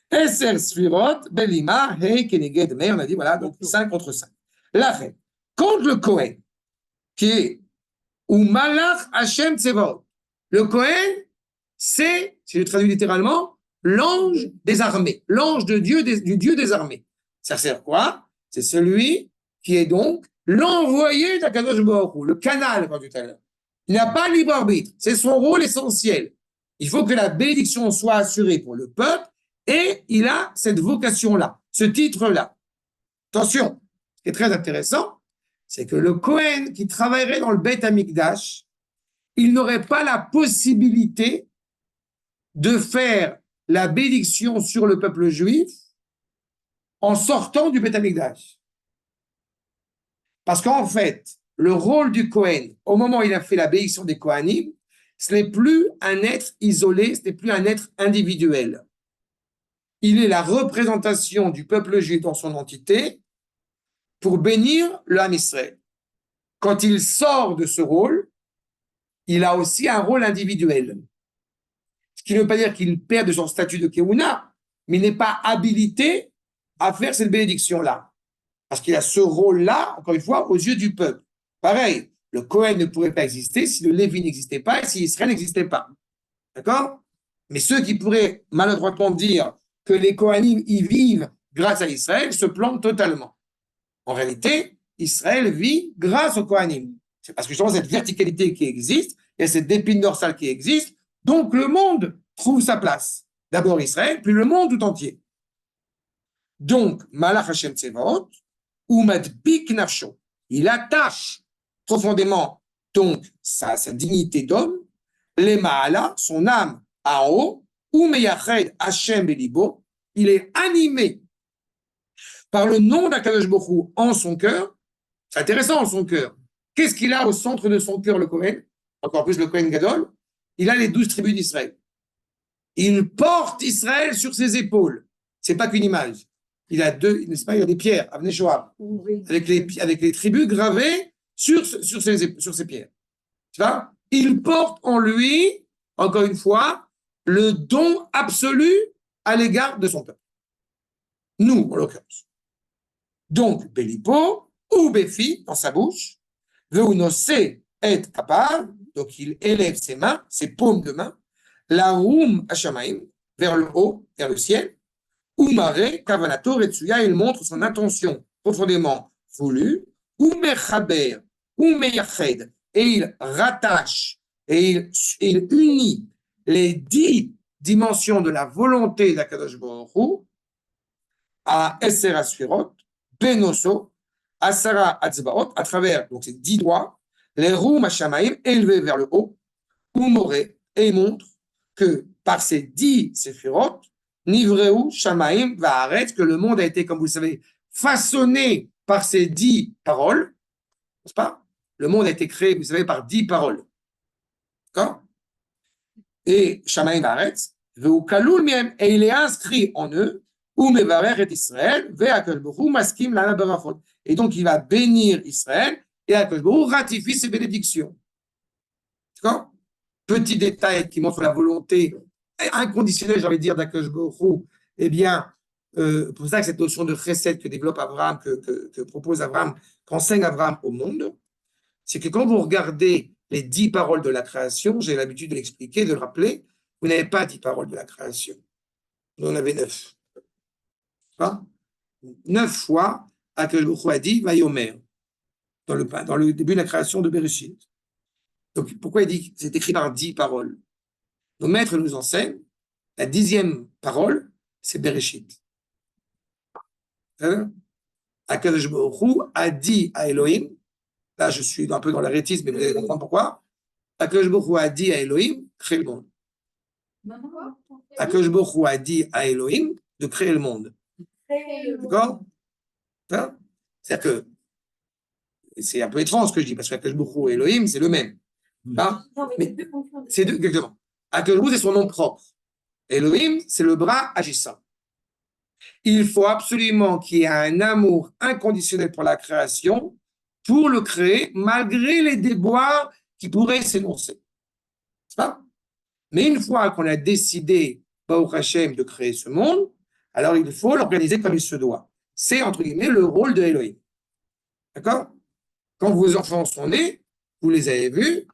Esser Sfirot, Belima, Hey, Keneged, mais on a dit, voilà, donc 5 contre 5. La fin. Contre le Kohen, qui est ou Malach Hashem Tsevaot. Le Kohen, c'est, si je traduis littéralement, l'ange des armées, l'ange de Dieu, du Dieu des armées. Ça sert quoi? C'est celui qui est donc l'envoyé d'Akadosh Baruch Hu, le canal, comme tout à l'heure. Il n'a pas libre arbitre, c'est son rôle essentiel. Il faut que la bénédiction soit assurée pour le peuple et il a cette vocation-là, ce titre-là. Attention, ce qui est très intéressant, c'est que le Kohen qui travaillerait dans le Beth Amikdash, il n'aurait pas la possibilité de faire la bénédiction sur le peuple juif en sortant du Beth Amikdash. Parce qu'en fait, le rôle du Kohen, au moment où il a fait la bénédiction des Kohanim, ce n'est plus un être isolé, ce n'est plus un être individuel. Il est la représentation du peuple juif dans son entité pour bénir le Ham Israël. Quand il sort de ce rôle, il a aussi un rôle individuel. Ce qui ne veut pas dire qu'il perd de son statut de Kehuna, mais il n'est pas habilité à faire cette bénédiction-là. Parce qu'il a ce rôle-là, encore une fois, aux yeux du peuple. Pareil, le Kohen ne pourrait pas exister si le Lévi n'existait pas et si Israël n'existait pas. D'accord? Mais ceux qui pourraient maladroitement dire que les Kohanim y vivent grâce à Israël se plantent totalement. En réalité, Israël vit grâce aux Kohanim. C'est parce que justement cette verticalité qui existe, il y a cette épine dorsale qui existe, donc le monde trouve sa place. D'abord Israël, puis le monde tout entier. Donc, Malach Hashem Tsevaot, ou Madbik Nafsho, il attache profondément donc sa dignité d'homme, les Maala, son âme en haut, ou Meyached Hashem Belibo, il est animé par le nom d'Akadosh Baruch Hu en son cœur. C'est intéressant en son cœur. Qu'est-ce qu'il a au centre de son cœur, le Kohen? Encore plus le Kohen Gadol. Il a les 12 tribus d'Israël. Il porte Israël sur ses épaules. C'est pas qu'une image. Il a n'est-ce pas, il y a des pierres, Avnei Shoah, avec les tribus gravées sur ces pierres. Tu vois? Il porte en lui, encore une fois, le don absolu à l'égard de son peuple. Nous, en l'occurrence. Donc, Belipo, ou Befi, dans sa bouche, Veunosé est capable, donc il élève ses mains, ses paumes de main, la roum Hashamaim, vers le haut, vers le ciel, ou Mare, Kavanato, Retsuya, il montre son intention profondément voulue, ou Mechaber, ou Meyached, et il rattache, et il unit les 10 dimensions de la volonté d'Akadosh Baruch Hu à Esser Asfirot, Benoso, Asara Atzbaot, à travers donc ces 10 doigts, les Roum Hashamaim élevés vers le haut, ou Moré, et il montre que par ces 10 Séphirot, Nivreu Shamaim va arrêter, que le monde a été, comme vous le savez, façonné par ces 10 paroles, n'est-ce pas? Le monde a été créé, vous savez, par 10 paroles. D'accord? Et Shamaim va arrêter, et il est inscrit en eux, ou Mevarer et Israël, Maskim la Barachot. Et donc il va bénir Israël, et Akadosh Baruch Hu ratifie ses bénédictions. D'accord? Petit détail qui montre la volonté inconditionnelle, j'ai envie de dire, d'Akadosh Baruch Hu. Eh bien, pour ça que cette notion de chesed que développe Abraham, que propose Abraham, qu'enseigne Abraham au monde, c'est que quand vous regardez les 10 paroles de la création, j'ai l'habitude de l'expliquer, de le rappeler, vous n'avez pas 10 paroles de la création. Vous en avez 9. 9 fois, Akadosh Baruch Hu a dit Vayomer, dans le début de la création de Bereshit. Donc, pourquoi il dit que c'est écrit par 10 paroles? Nos maîtres nous enseignent, la 10e parole, c'est Bereshit. Akadosh Baruch Hu a dit à Elohim, là je suis un peu dans l'arétisme, mais vous allez comprendre pourquoi. Akadosh Baruch Hu a dit à Elohim, crée le monde. Akadosh Baruch Hu a dit à Elohim de créer le monde. D'accord? Hein? C'est-à-dire que c'est un peu étrange ce que je dis, parce qu'Akadosh Baruch Hu et Elohim, c'est le même. Hein? Mais c'est deux, exactement. Akadosh Baruch Hu, c'est son nom propre. Elohim, c'est le bras agissant. Il faut absolument qu'il y ait un amour inconditionnel pour la création pour le créer, malgré les déboires qui pourraient s'énoncer. C'est pas? Mais une fois qu'on a décidé, Baruch Hashem, de créer ce monde, alors il faut l'organiser comme il se doit. C'est, entre guillemets, le rôle de Elohim. D'accord? Quand vos enfants sont nés, vous les avez vus,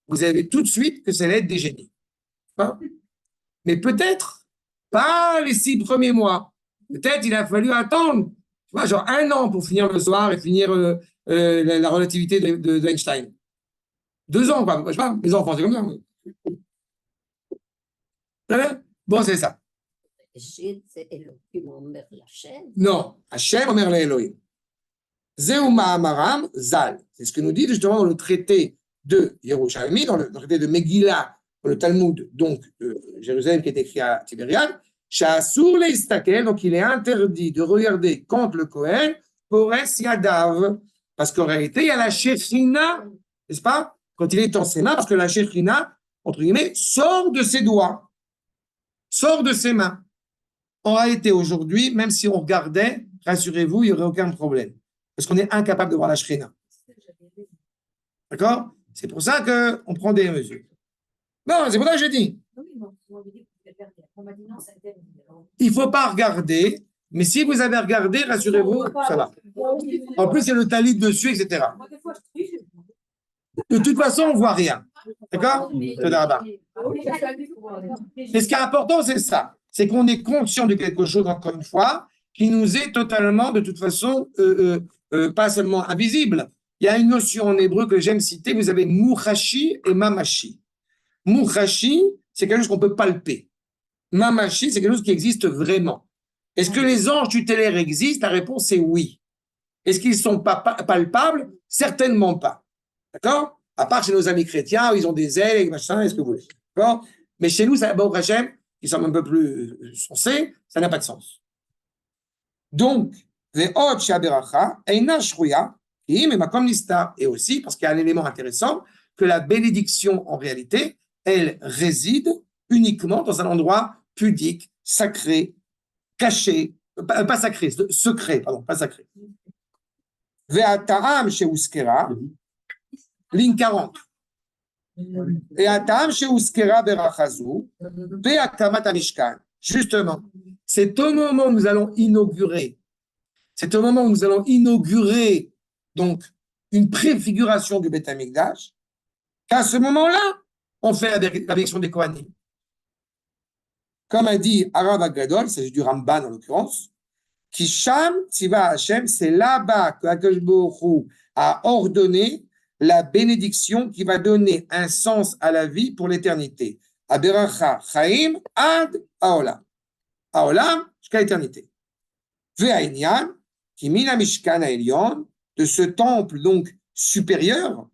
vous avez tout de suite que c'est l'aide des génies. Hein? Mais peut-être pas les 6 premiers mois. Peut-être il a fallu attendre, tu vois, genre 1 an pour finir le soir et finir la relativité d'Einstein. 2 ans, quoi. Je sais pas, mes enfants, c'est comme ça. Très bien? Bon, c'est ça. Gilles, c'est Elohim Omer Lachem. Non, Hachem Omer Elohim. Zeu Ma'amaram Zal. C'est ce que nous dit justement dans le traité de Yerushalmi, dans le traité de Megillah, dans le Talmud, donc Jérusalem, qui est écrit à Tibériade. Sha'asur leistakel, donc il est interdit de regarder contre le Kohen, Pores Yadav. Parce qu'en réalité, il y a la Shekhinah, n'est-ce pas? Quand il est en ses mains, parce que la Shekhinah, entre guillemets, sort de ses doigts, sort de ses mains. En réalité, aujourd'hui, même si on regardait, rassurez-vous, il n'y aurait aucun problème. Parce qu'on est incapable de voir la Shekhinah. D'accord? C'est pour ça qu'on prend des mesures. Non, c'est pour ça que j'ai dit. Il ne faut pas regarder, mais si vous avez regardé, rassurez-vous, ça va. En plus, il y a le talit dessus, etc. De toute façon, on ne voit rien. D'accord? Et ce qui est important, c'est ça. C'est qu'on est conscient de quelque chose, encore une fois, qui nous est totalement, de toute façon, pas seulement invisible. Il y a une notion en hébreu que j'aime citer, vous avez mouchashi et mamashi. Mouchashi, c'est quelque chose qu'on peut palper. Mamashi, c'est quelque chose qui existe vraiment. Est-ce que les anges tutélaires existent? La réponse est oui. Est-ce qu'ils ne sont pas palpables? Certainement pas. D'accord? À part chez nos amis chrétiens, où ils ont des ailes et machin, est-ce que vous voulez? D'accord? Mais chez nous, ça, Baruch Hashem, qui sont un peu plus sensés, ça n'a pas de sens. Donc, et aussi, parce qu'il y a un élément intéressant, que la bénédiction, en réalité, elle réside uniquement dans un endroit pudique, sacré, caché, pas sacré, secret, pardon, pas sacré. Ve'ata'am she'uskera, ligne 40. Ve'ata'am she'uskera berachazu, ve'akamat hamishkan. Justement, c'est au moment où nous allons inaugurer, donc une préfiguration du Beth Amikdash, qu'à ce moment-là, on fait la bénédiction des Kohanim. Comme a dit Arav Agadol, c'est du Ramban en l'occurrence, qui Sham Tziva Hashem, c'est là-bas que Akadosh Baruch Hu a ordonné la bénédiction qui va donner un sens à la vie pour l'éternité. Aberacha Chaim ad Haolam. Haolam jusqu'à l'éternité. Ve'ainyan, qui mina Mishkan Elyon, de ce temple donc supérieur,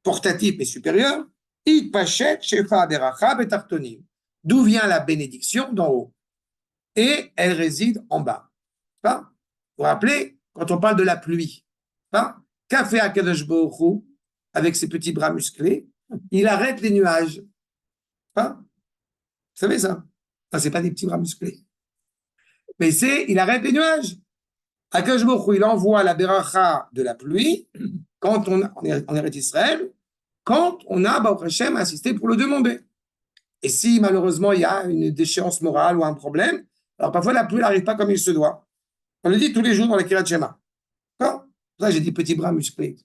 portatif mais supérieur, It Pachet Shefa Aberacha Betartonim. D'où vient la bénédiction d'en haut. Et elle réside en bas. Vous vous rappelez, quand on parle de la pluie, qu'a fait Akadosh Baruch Hu avec ses petits bras musclés? Il arrête les nuages. Vous savez ça? Ce n'est pas des petits bras musclés. Mais il arrête les nuages. Akadosh Baruch Hu, il envoie la beracha de la pluie quand on est en Eretz Israël, quand on a Baruch Hashem assisté pour le demander. Et si malheureusement il y a une déchéance morale ou un problème, alors parfois la pluie n'arrive pas comme il se doit. On le dit tous les jours dans la Kirat Shema. D'accord? Là, j'ai dit petits bras musclés.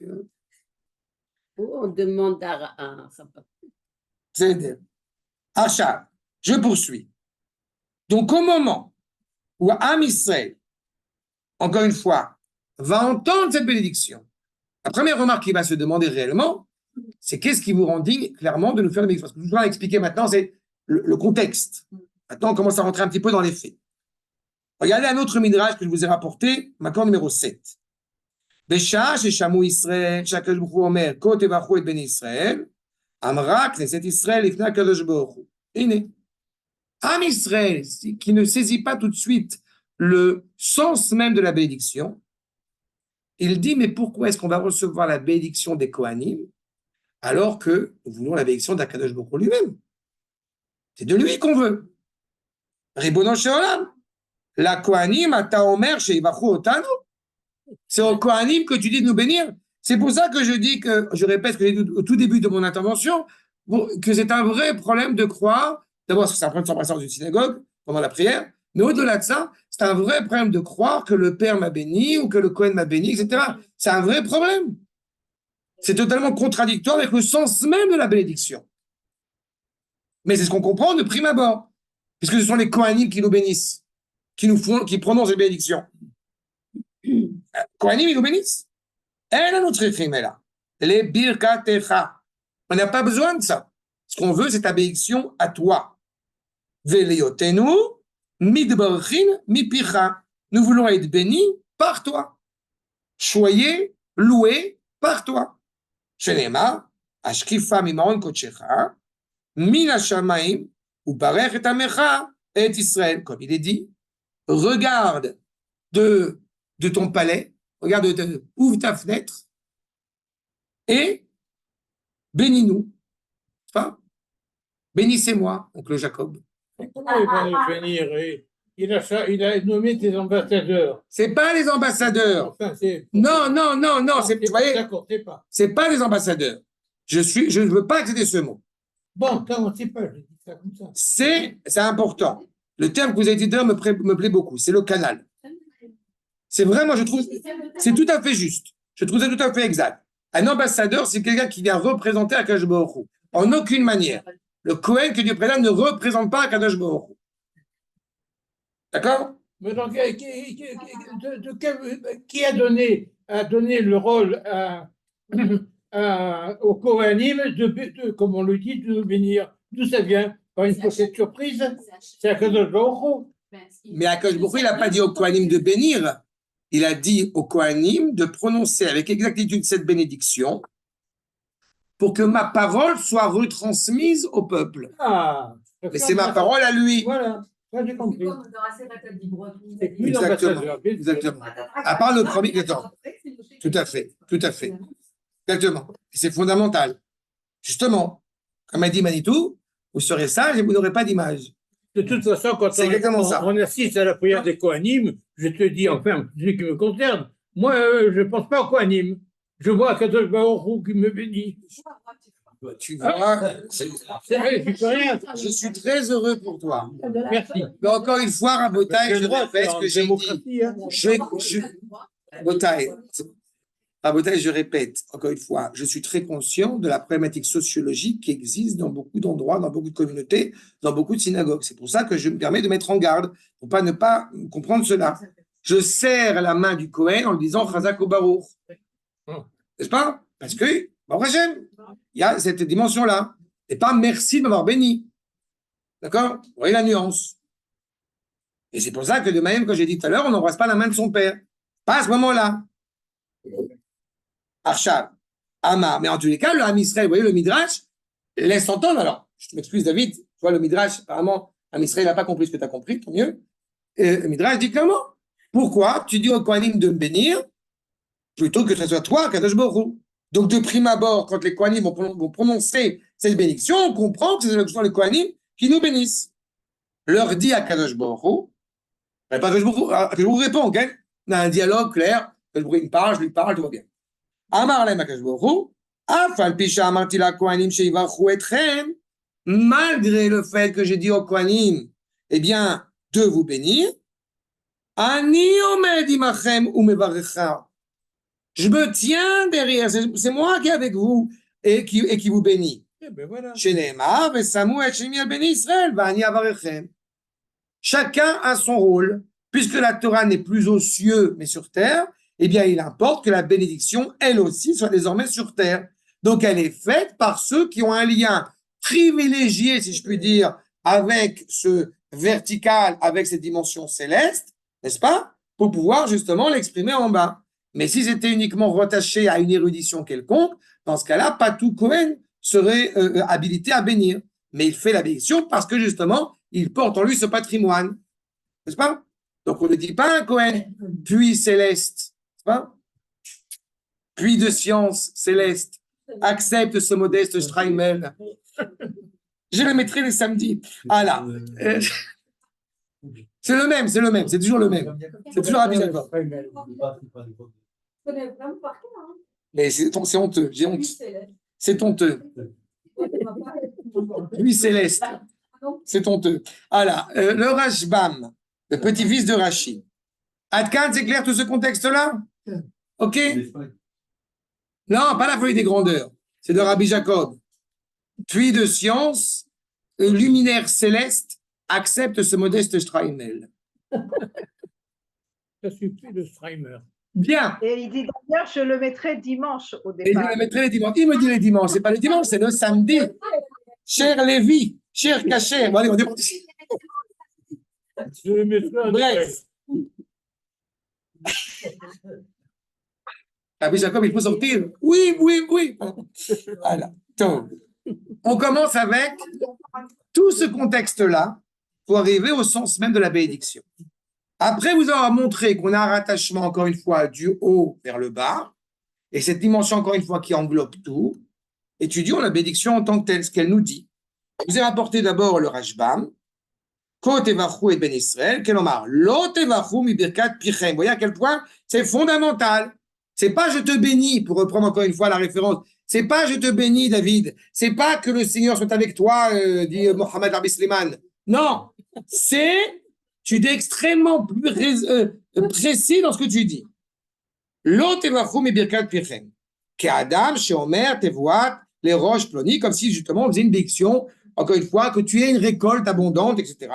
On demande à C'est Acha, je poursuis. Donc au moment où Am Israël, encore une fois, va entendre cette bénédiction, la première remarque qu'il va se demander réellement, c'est qu'est-ce qui vous rend digne, clairement, de nous faire une bénédiction. Parce que je dois expliquer maintenant, c'est le contexte. Maintenant, on commence à rentrer un petit peu dans les faits. Regardez un autre midrash que je vous ai rapporté, maintenant numéro 7. Besha, Sheshamu Israël, Shakadosh Baruch Hu Omer, Ko Tevachu et Ben Israël, Amra, Knesset Israël, Ifna Kadosh Baruch Hu. Iné. Am Israël, qui ne saisit pas tout de suite le sens même de la bénédiction, il dit, mais pourquoi est-ce qu'on va recevoir la bénédiction des Kohanim alors que nous voulons la bénédiction d'Akadosh Baruch Hu lui-même? C'est de lui qu'on veut. Ribono Sheolam. La Kohanim, Ata Omer, Sheivachu Otanu. C'est au Kohanim que tu dis de nous bénir. C'est pour ça que je dis que, je répète ce que j'ai dit au tout début de mon intervention, que c'est un vrai problème de croire, d'abord parce que c'est un problème de s'embrasser dans une synagogue pendant la prière, mais au-delà de ça, c'est un vrai problème de croire que le Père m'a béni ou que le Kohen m'a béni, etc. C'est un vrai problème. C'est totalement contradictoire avec le sens même de la bénédiction. Mais c'est ce qu'on comprend de prime abord, puisque ce sont les Kohanim qui nous bénissent, qui prononcent les bénédictions. Kohanim, ils nous bénissent. Elle a notre écrit, là. Les birkatecha. On n'a pas besoin de ça. Ce qu'on veut, c'est ta bénédiction à toi. Veleyotenu, midbarchin, mipicha. Nous voulons être bénis par toi. Choyés, loués par toi. Shenema, ashkifa mimaon kochecha, min hashamaim, ubarech et amecha, et Israël. Comme il est dit, regarde de ton palais, ouvre ta fenêtre et bénis-nous. Enfin, bénissez-moi, oncle Jacob. Comment il va nous bénir? Il a nommé des ambassadeurs. C'est pas les ambassadeurs. Enfin, Non, vous voyez, d'accord, c'est pas. c'est pas les ambassadeurs. Je ne veux pas accepter ce mot. Bon, quand on ne sait pas, je dis ça comme ça. C'est important. Le terme que vous avez dit d'ailleurs me plaît beaucoup. C'est le canal. C'est vraiment, je trouve, c'est tout à fait juste. Je trouve ça tout à fait exact. Un ambassadeur, c'est quelqu'un qui vient représenter Akadosh Baruch Hu. En aucune manière. Le Kohen que Dieu présente ne représente pas Akadosh Baruch Hu. D'accord? Mais donc, qui a donné le rôle au Kohanim comme on le dit, de nous bénir? D'où ça vient? Par une pochette surprise? C'est Akadosh Baruch Hu. Mais Akadosh Baruch Hu, il n'a pas dit au Kohanim de bénir. Il a dit au Kohanim de prononcer avec exactitude cette bénédiction pour que ma parole soit retransmise au peuple. Ah, mais c'est ma parole à lui. Voilà, ça j'ai compris. C'est plus Exactement. l'ambassadeur. Exactement. À part le premier temps. Tout à fait. Exactement. Et c'est fondamental. Justement, comme a dit Manitou, vous serez sage et vous n'aurez pas d'image. De toute façon, quand on assiste à la prière des Kohanim, je te dis, enfin, ce qui me concerne, moi, je ne pense pas aux Kohanim. Je vois Kadosh Baruch Hu qui me bénit. Tu vois, c'est vrai, je peux rien. Je suis très heureux pour toi. Merci. Mais encore une fois, Rabotai, je répète ce que j'ai dit. Rabotai, je répète encore une fois, je suis très conscient de la problématique sociologique qui existe dans beaucoup d'endroits, dans beaucoup de communautés, dans beaucoup de synagogues. C'est pour ça que je me permets de mettre en garde, pour ne pas comprendre cela. Je serre la main du Kohen en lui disant Chazak ou Baruch. N'est-ce pas? Parce que, il y a cette dimension-là. Et pas merci de m'avoir béni. D'accord? Vous voyez la nuance. Et c'est pour ça que de même, comme j'ai dit tout à l'heure, on n'embrasse pas la main de son père. Pas à ce moment-là. Arshab, Amar. Mais en tous les cas, le Ham Israël, vous voyez, le Midrash laisse entendre. Alors, je m'excuse, David. Tu vois, le Midrash, apparemment, Ham Israël n'a pas compris ce que tu as compris, tant mieux. Et le Midrash dit clairement pourquoi tu dis au Kohanim de me bénir plutôt que ce soit toi, Kadosh Baruch Hu. Donc, de prime abord, quand les Kohanim vont prononcer cette bénédiction, on comprend que ce sont les Kohanim qui nous bénissent. Leur dit à Kadosh Baruch Hu, Kadosh Baruch Hu répond, ok? On a un dialogue clair, Kadosh Baruch Hu me parle, je lui parle, tout va bien. Amar lem Kadosh Baruch Hu, afal pi she'amarti la Kohanim sheyivarchu etchem, malgré le fait que j'ai dit aux Kohanim, eh bien, de vous bénir, ani omed imachem umevarecha. Je me tiens derrière, c'est moi qui est avec vous et qui vous bénit. Sheneemar vesamu et shemi al beni Israël va'ani avarechem. Chacun a son rôle, puisque la Torah n'est plus aux cieux mais sur terre. Eh bien, il importe que la bénédiction, elle aussi, soit désormais sur terre. Donc, elle est faite par ceux qui ont un lien privilégié, si je puis dire, avec ce vertical, avec cette dimension céleste, n'est-ce pas, pour pouvoir justement l'exprimer en bas. Mais si c'était uniquement rattaché à une érudition quelconque, dans ce cas-là, pas tout Kohen serait habilité à bénir. Mais il fait la bénédiction parce que justement, il porte en lui ce patrimoine. N'est-ce pas? Donc on ne dit pas un Cohen, puis céleste, n'est-ce pas? Puis de science céleste, accepte ce modeste Streimel. Je le mettrai les samedis. Voilà. C'est le même, c'est toujours le même. C'est toujours Rabbi Jacob. Mais c'est honteux, j'ai honte. C'est honteux. Lui céleste. C'est honteux. Voilà, le Rashbam, le petit-fils de Rashi. Adkan, c'est clair tout ce contexte-là? Ok? Non, pas la feuille des grandeurs. C'est de Rabbi Jacob. Puits de science, luminaire céleste, accepte ce modeste Streimel. Ça suffit de Streimer. Bien. Et il dit d'ailleurs, je le mettrai dimanche au Et je départ. le mettrai les dimanches. Il me dit les dimanches, c'est pas le dimanche, c'est le samedi. Cher Lévi, cher Kacher. Bon, allez, on est parti. Je le mettrai à Bref. Rabbi Jacob, il faut sortir. Oui. Voilà. Donc, on commence avec tout ce contexte-là pour arriver au sens même de la bénédiction. Après vous avoir montré qu'on a un rattachement, encore une fois, du haut vers le bas, et cette dimension, encore une fois, qui englobe tout, étudions la bénédiction en tant que telle, ce qu'elle nous dit. Je vous ai rapporté d'abord le Rashbam, Ko tevachu et Ben Israël, quel omar, Lo tevachu mi birkat pichem. Vous voyez à quel point c'est fondamental. C'est pas je te bénis, pour reprendre encore une fois la référence, c'est pas je te bénis, David, c'est pas que le Seigneur soit avec toi, dit Mohamed Rabbi Sliman. Non, c'est, tu es extrêmement précis dans ce que tu dis. Lo tevachu mi birkat pichem. Ke Adam, chez Omer, tevoat, les roches plonies, comme si justement on faisait une bénédiction, encore une fois, que tu aies une récolte abondante, etc.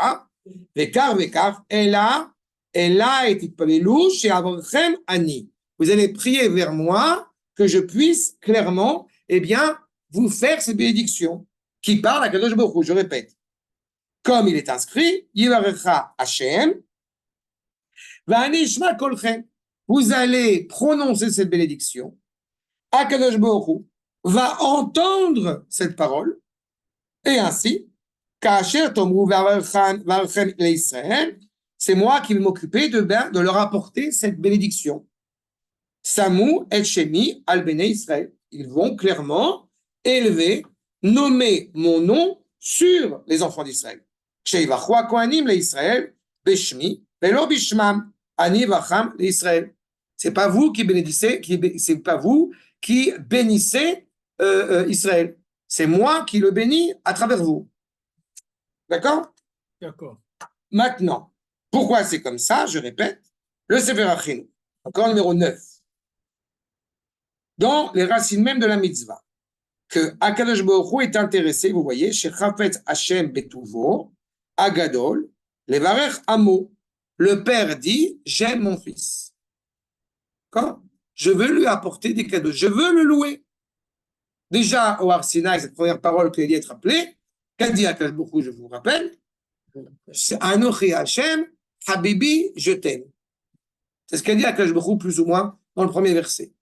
Vekar, et là, et titpalelu, chez Avrochem Ani. Vous allez prier vers moi que je puisse clairement, vous faire ces bénédictions qui parlent à Kadosh Baruch Hu. Je répète, comme il est inscrit, Yivarecha Hashem, Va'anishma kolchem. Vous allez prononcer cette bénédiction. Akadosh Baruch Hu va entendre cette parole, et ainsi, Kacher Tomru Va'archem l'Israël, c'est moi qui vais m'occuper de leur apporter cette bénédiction. Samou et Shemi al Bnei Israël. Ils vont clairement élever, nommer mon nom sur les enfants d'Israël. Sheivachu Kohanim l'Israël, Beshmi, Velo Bishmam, Ani Vacham l'Israël. C'est pas vous qui bénissez, c'est pas vous qui bénissez Israël. C'est moi qui le bénis à travers vous. D'accord? D'accord. Maintenant, pourquoi c'est comme ça? Je répète, le Sefer Achinu, encore numéro 9. Dans les racines même de la mitzvah, que Akadosh Baruch Hu est intéressé, vous voyez, chez Chafetz Hashem Betuvo, Agadol, Levarech Amo. Le père dit, j'aime mon fils. D'accord? Je veux lui apporter des cadeaux, je veux le louer. Déjà, au Har Sinaï, cette première parole qui a dû être rappelée, qu'a dit Akadosh Baruch Hu, je vous rappelle, c'est Anochi Hashem, Habibi, je t'aime. C'est ce qu'a dit Akadosh Baruch Hu, plus ou moins, dans le premier verset.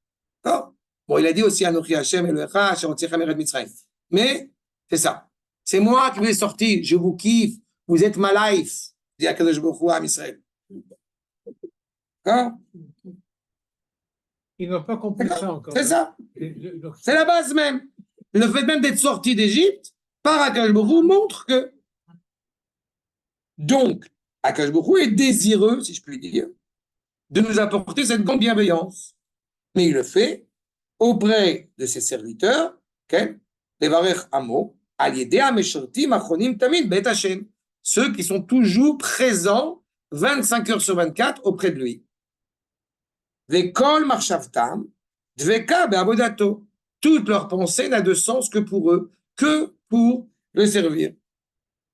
D'accord? Bon, il a dit aussi Anochi Hashem Elohecha, Asher Hotzecha Me'eretz Mitzrayim. Mais c'est ça. C'est moi qui vous ai sorti. Je vous kiffe. Vous êtes ma life. Dit Akadosh Baruch Hu à Israël. D'accord? Ils n'ont pas compris ça encore. C'est ça. C'est la base même. Le fait même d'être sorti d'Égypte par Akadosh Baruch Hu montre que. Donc, Akadosh Baruch Hu est désireux, si je puis dire, de nous apporter cette grande bienveillance. Mais il le fait auprès de ses serviteurs, Levarech Amo, Aliedea Meshartim Achronim Tamid Bet Hashem, ceux qui sont toujours présents 25 heures sur 24 auprès de lui. Vekol Marshavtam, Dveka Be'avodato, toute leur pensée n'a de sens que pour eux, que pour le servir. Vous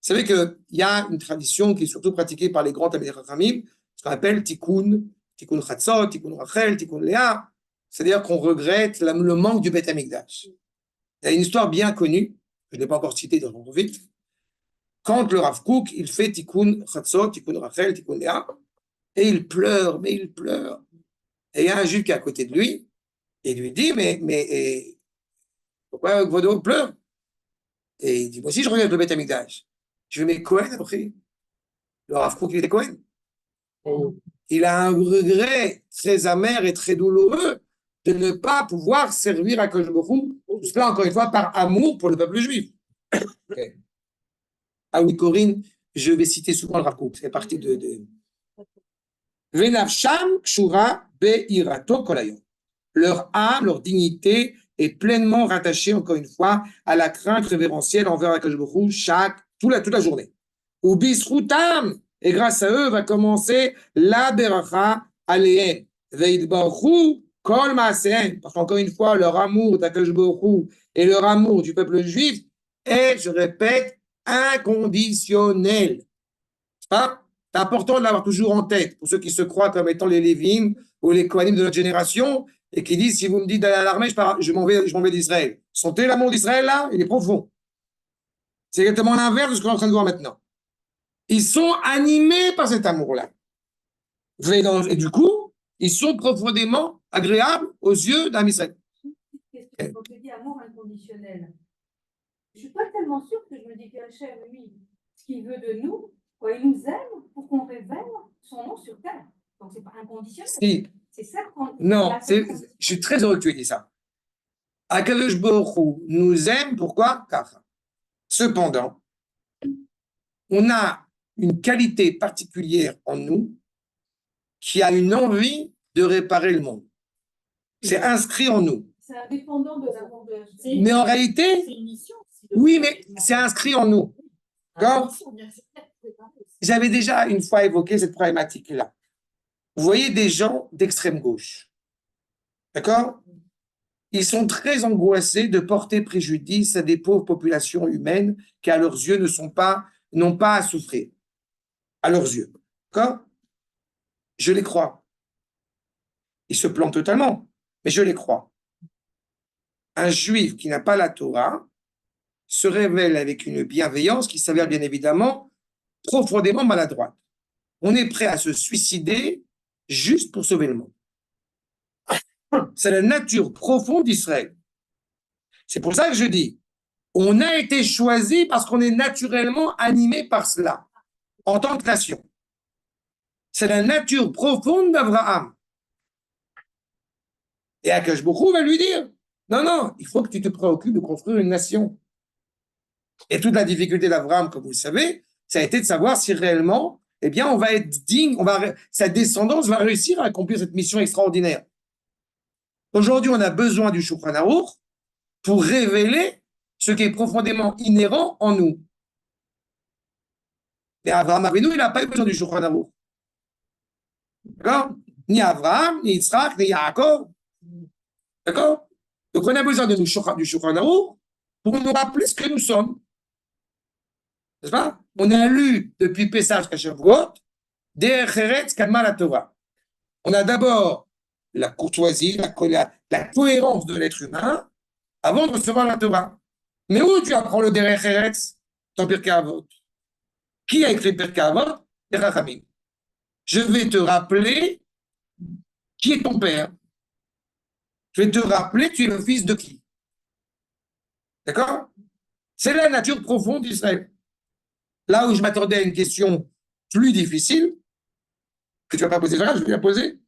savez qu'il y a une tradition qui est surtout pratiquée par les grands Talmidei Chachamim, ce qu'on appelle Tikkun Chatzot, Tikkun Rachel, Tikkun Léa. C'est-à-dire qu'on regrette le manque du Beth Amikdash. Il y a une histoire bien connue, je ne l'ai pas encore citée dans le vite. Quand le Rav Kook, il fait Tikkun Chatzot, Tikkun Rachel, Tikkun Léa, et il pleure, mais il pleure. Et il y a un juif qui est à côté de lui, et il lui dit, mais pourquoi Gvodo pleure? Et il dit, moi aussi, je regarde le Beth Amikdash. Je mets Cohen après. Le Rav Kook, il était Cohen. Il a un regret très amer et très douloureux de ne pas pouvoir servir à Kodesh Baruch Hu. Tout cela, encore une fois, par amour pour le peuple juif. Okay. Ah oui, Corinne, je vais citer souvent le Rav Kook. C'est parti de... Venavsham kshura be'irato kolayom. Leur âme, leur dignité est pleinement rattachée, encore une fois, à la crainte révérentielle envers Akadosh Baruch Hu toute la journée. Ou bisrutam, et grâce à eux va commencer la beracha alehem. Veidbaruchu kol maasehem. Parce qu'encore une fois, leur amour d'Akadosh Baruch Hu et leur amour du peuple juif est, je répète, inconditionnel. C'est important de l'avoir toujours en tête pour ceux qui se croient comme étant les Lévim ou les Kohanim de notre génération et qui disent si vous me dites d'aller à l'armée, je m'en vais d'Israël. Sentez l'amour d'Israël là, il est profond. C'est exactement l'inverse de ce qu'on est en train de voir maintenant. Ils sont animés par cet amour-là. Et du coup, ils sont profondément agréables aux yeux d'un Israël. Quand tu dis amour inconditionnel, je ne suis pas tellement sûre que je me dis qu'Hachem, lui, ce qu'il veut de nous, il nous aime pour qu'on révèle son nom sur terre. Donc, ce n'est pas inconditionnel. Si. C'est ça qu'on... Non, je suis très heureux que tu aies dit ça. Akadosh Baruch Hu nous aime, pourquoi? Car, cependant, on a une qualité particulière en nous qui a une envie de réparer le monde. C'est inscrit en nous. C'est indépendant de l'amour de Hachem. Mais en réalité, oui, mais c'est inscrit en nous. D'accord? J'avais déjà une fois évoqué cette problématique-là. Vous voyez des gens d'extrême gauche. D'accord? Ils sont très angoissés de porter préjudice à des pauvres populations humaines qui, à leurs yeux, n'ont pas à souffrir. À leurs yeux. D'accord? Je les crois. Ils se plantent totalement, mais je les crois. Un juif qui n'a pas la Torah se révèle avec une bienveillance qui s'avère bien évidemment profondément maladroite. On est prêt à se suicider juste pour sauver le monde. C'est la nature profonde d'Israël. C'est pour ça que je dis, on a été choisi parce qu'on est naturellement animé par cela, en tant que nation. C'est la nature profonde d'Abraham. Et Akash Baruch Hu va lui dire, non, il faut que tu te préoccupes de construire une nation. Et toute la difficulté d'Abraham, comme vous le savez, ça a été de savoir si réellement, eh bien, on va être digne, sa descendance va réussir à accomplir cette mission extraordinaire. Aujourd'hui, on a besoin du Shulchan Aruch pour révéler ce qui est profondément inhérent en nous. Et Abraham Avinu, il n'a pas eu besoin du Shulchan Aruch. D'accord? Ni Abraham, ni Yitzhak, ni Yaakov. D'accord? Donc, on a besoin du Shulchan Aruch pour nous rappeler ce que nous sommes. N'est-ce pas? On a lu depuis Pessah jusqu'à Shavuot, Derech Eretz Kadma la Torah. On a d'abord la courtoisie, la cohérence de l'être humain avant de recevoir la Torah. Mais où tu apprends le Derech Eretz dans Pirkei Avot? Qui a écrit Pirkei Avot? Les Rachamim. Je vais te rappeler qui est ton père. Je vais te rappeler tu es le fils de qui. D'accord? C'est la nature profonde d'Israël. Là où je m'attendais à une question plus difficile, que tu ne vas pas poser, je vais la poser.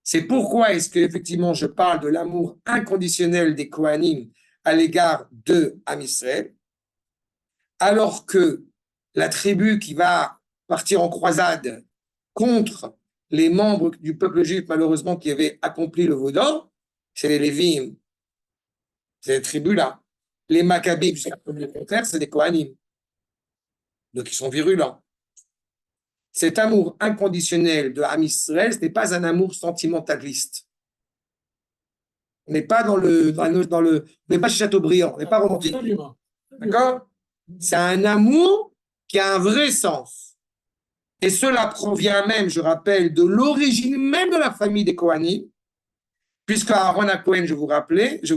C'est pourquoi est-ce qu'effectivement je parle de l'amour inconditionnel des Kohanim à l'égard de Am Israël, alors que la tribu qui va partir en croisade contre les membres du peuple juif, malheureusement, qui avaient accompli le veau d'or, c'est les Lévim, c'est les tribus-là. Les Maccabées, jusqu'à le contraire, c'est des Kohanim. Donc, ils sont virulents. Cet amour inconditionnel de Am Israël, ce n'est pas un amour sentimentaliste. On n'est pas on n'est pas chez Chateaubriand, on n'est pas romantique. D'accord? C'est un amour qui a un vrai sens. Et cela provient même, je rappelle, de l'origine même de la famille des Kohanim, puisque Aaron à Cohen, je vous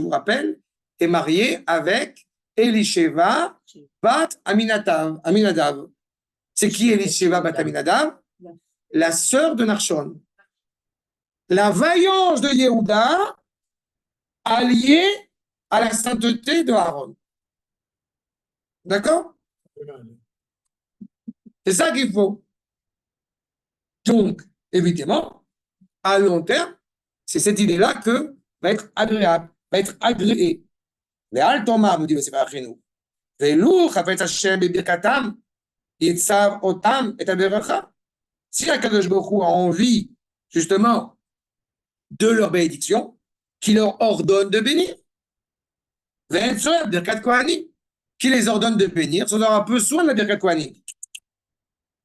rappelle, est marié avec Elisheva bat Aminadav. C'est qui Elisheva bat Aminadav? La sœur de Nachshon. La vaillance de Yehuda alliée à la sainteté de Aaron. D'accord? C'est ça qu'il faut. Donc, évidemment, à long terme, c'est cette idée-là que va être agréable, va être agréé. Mais al Thomas, nous dit le Sefer Achenu. Ve'lu chafetz Hashem bebirkatam, yitzav otam et aberacha. Si Akadosh Baruch Hu a envie, justement, de leur bénédiction, qui leur ordonne de bénir. Ve'etzoer birkat kohanim, qui les ordonne de bénir, sans avoir un peu soin de la birkat kohanim.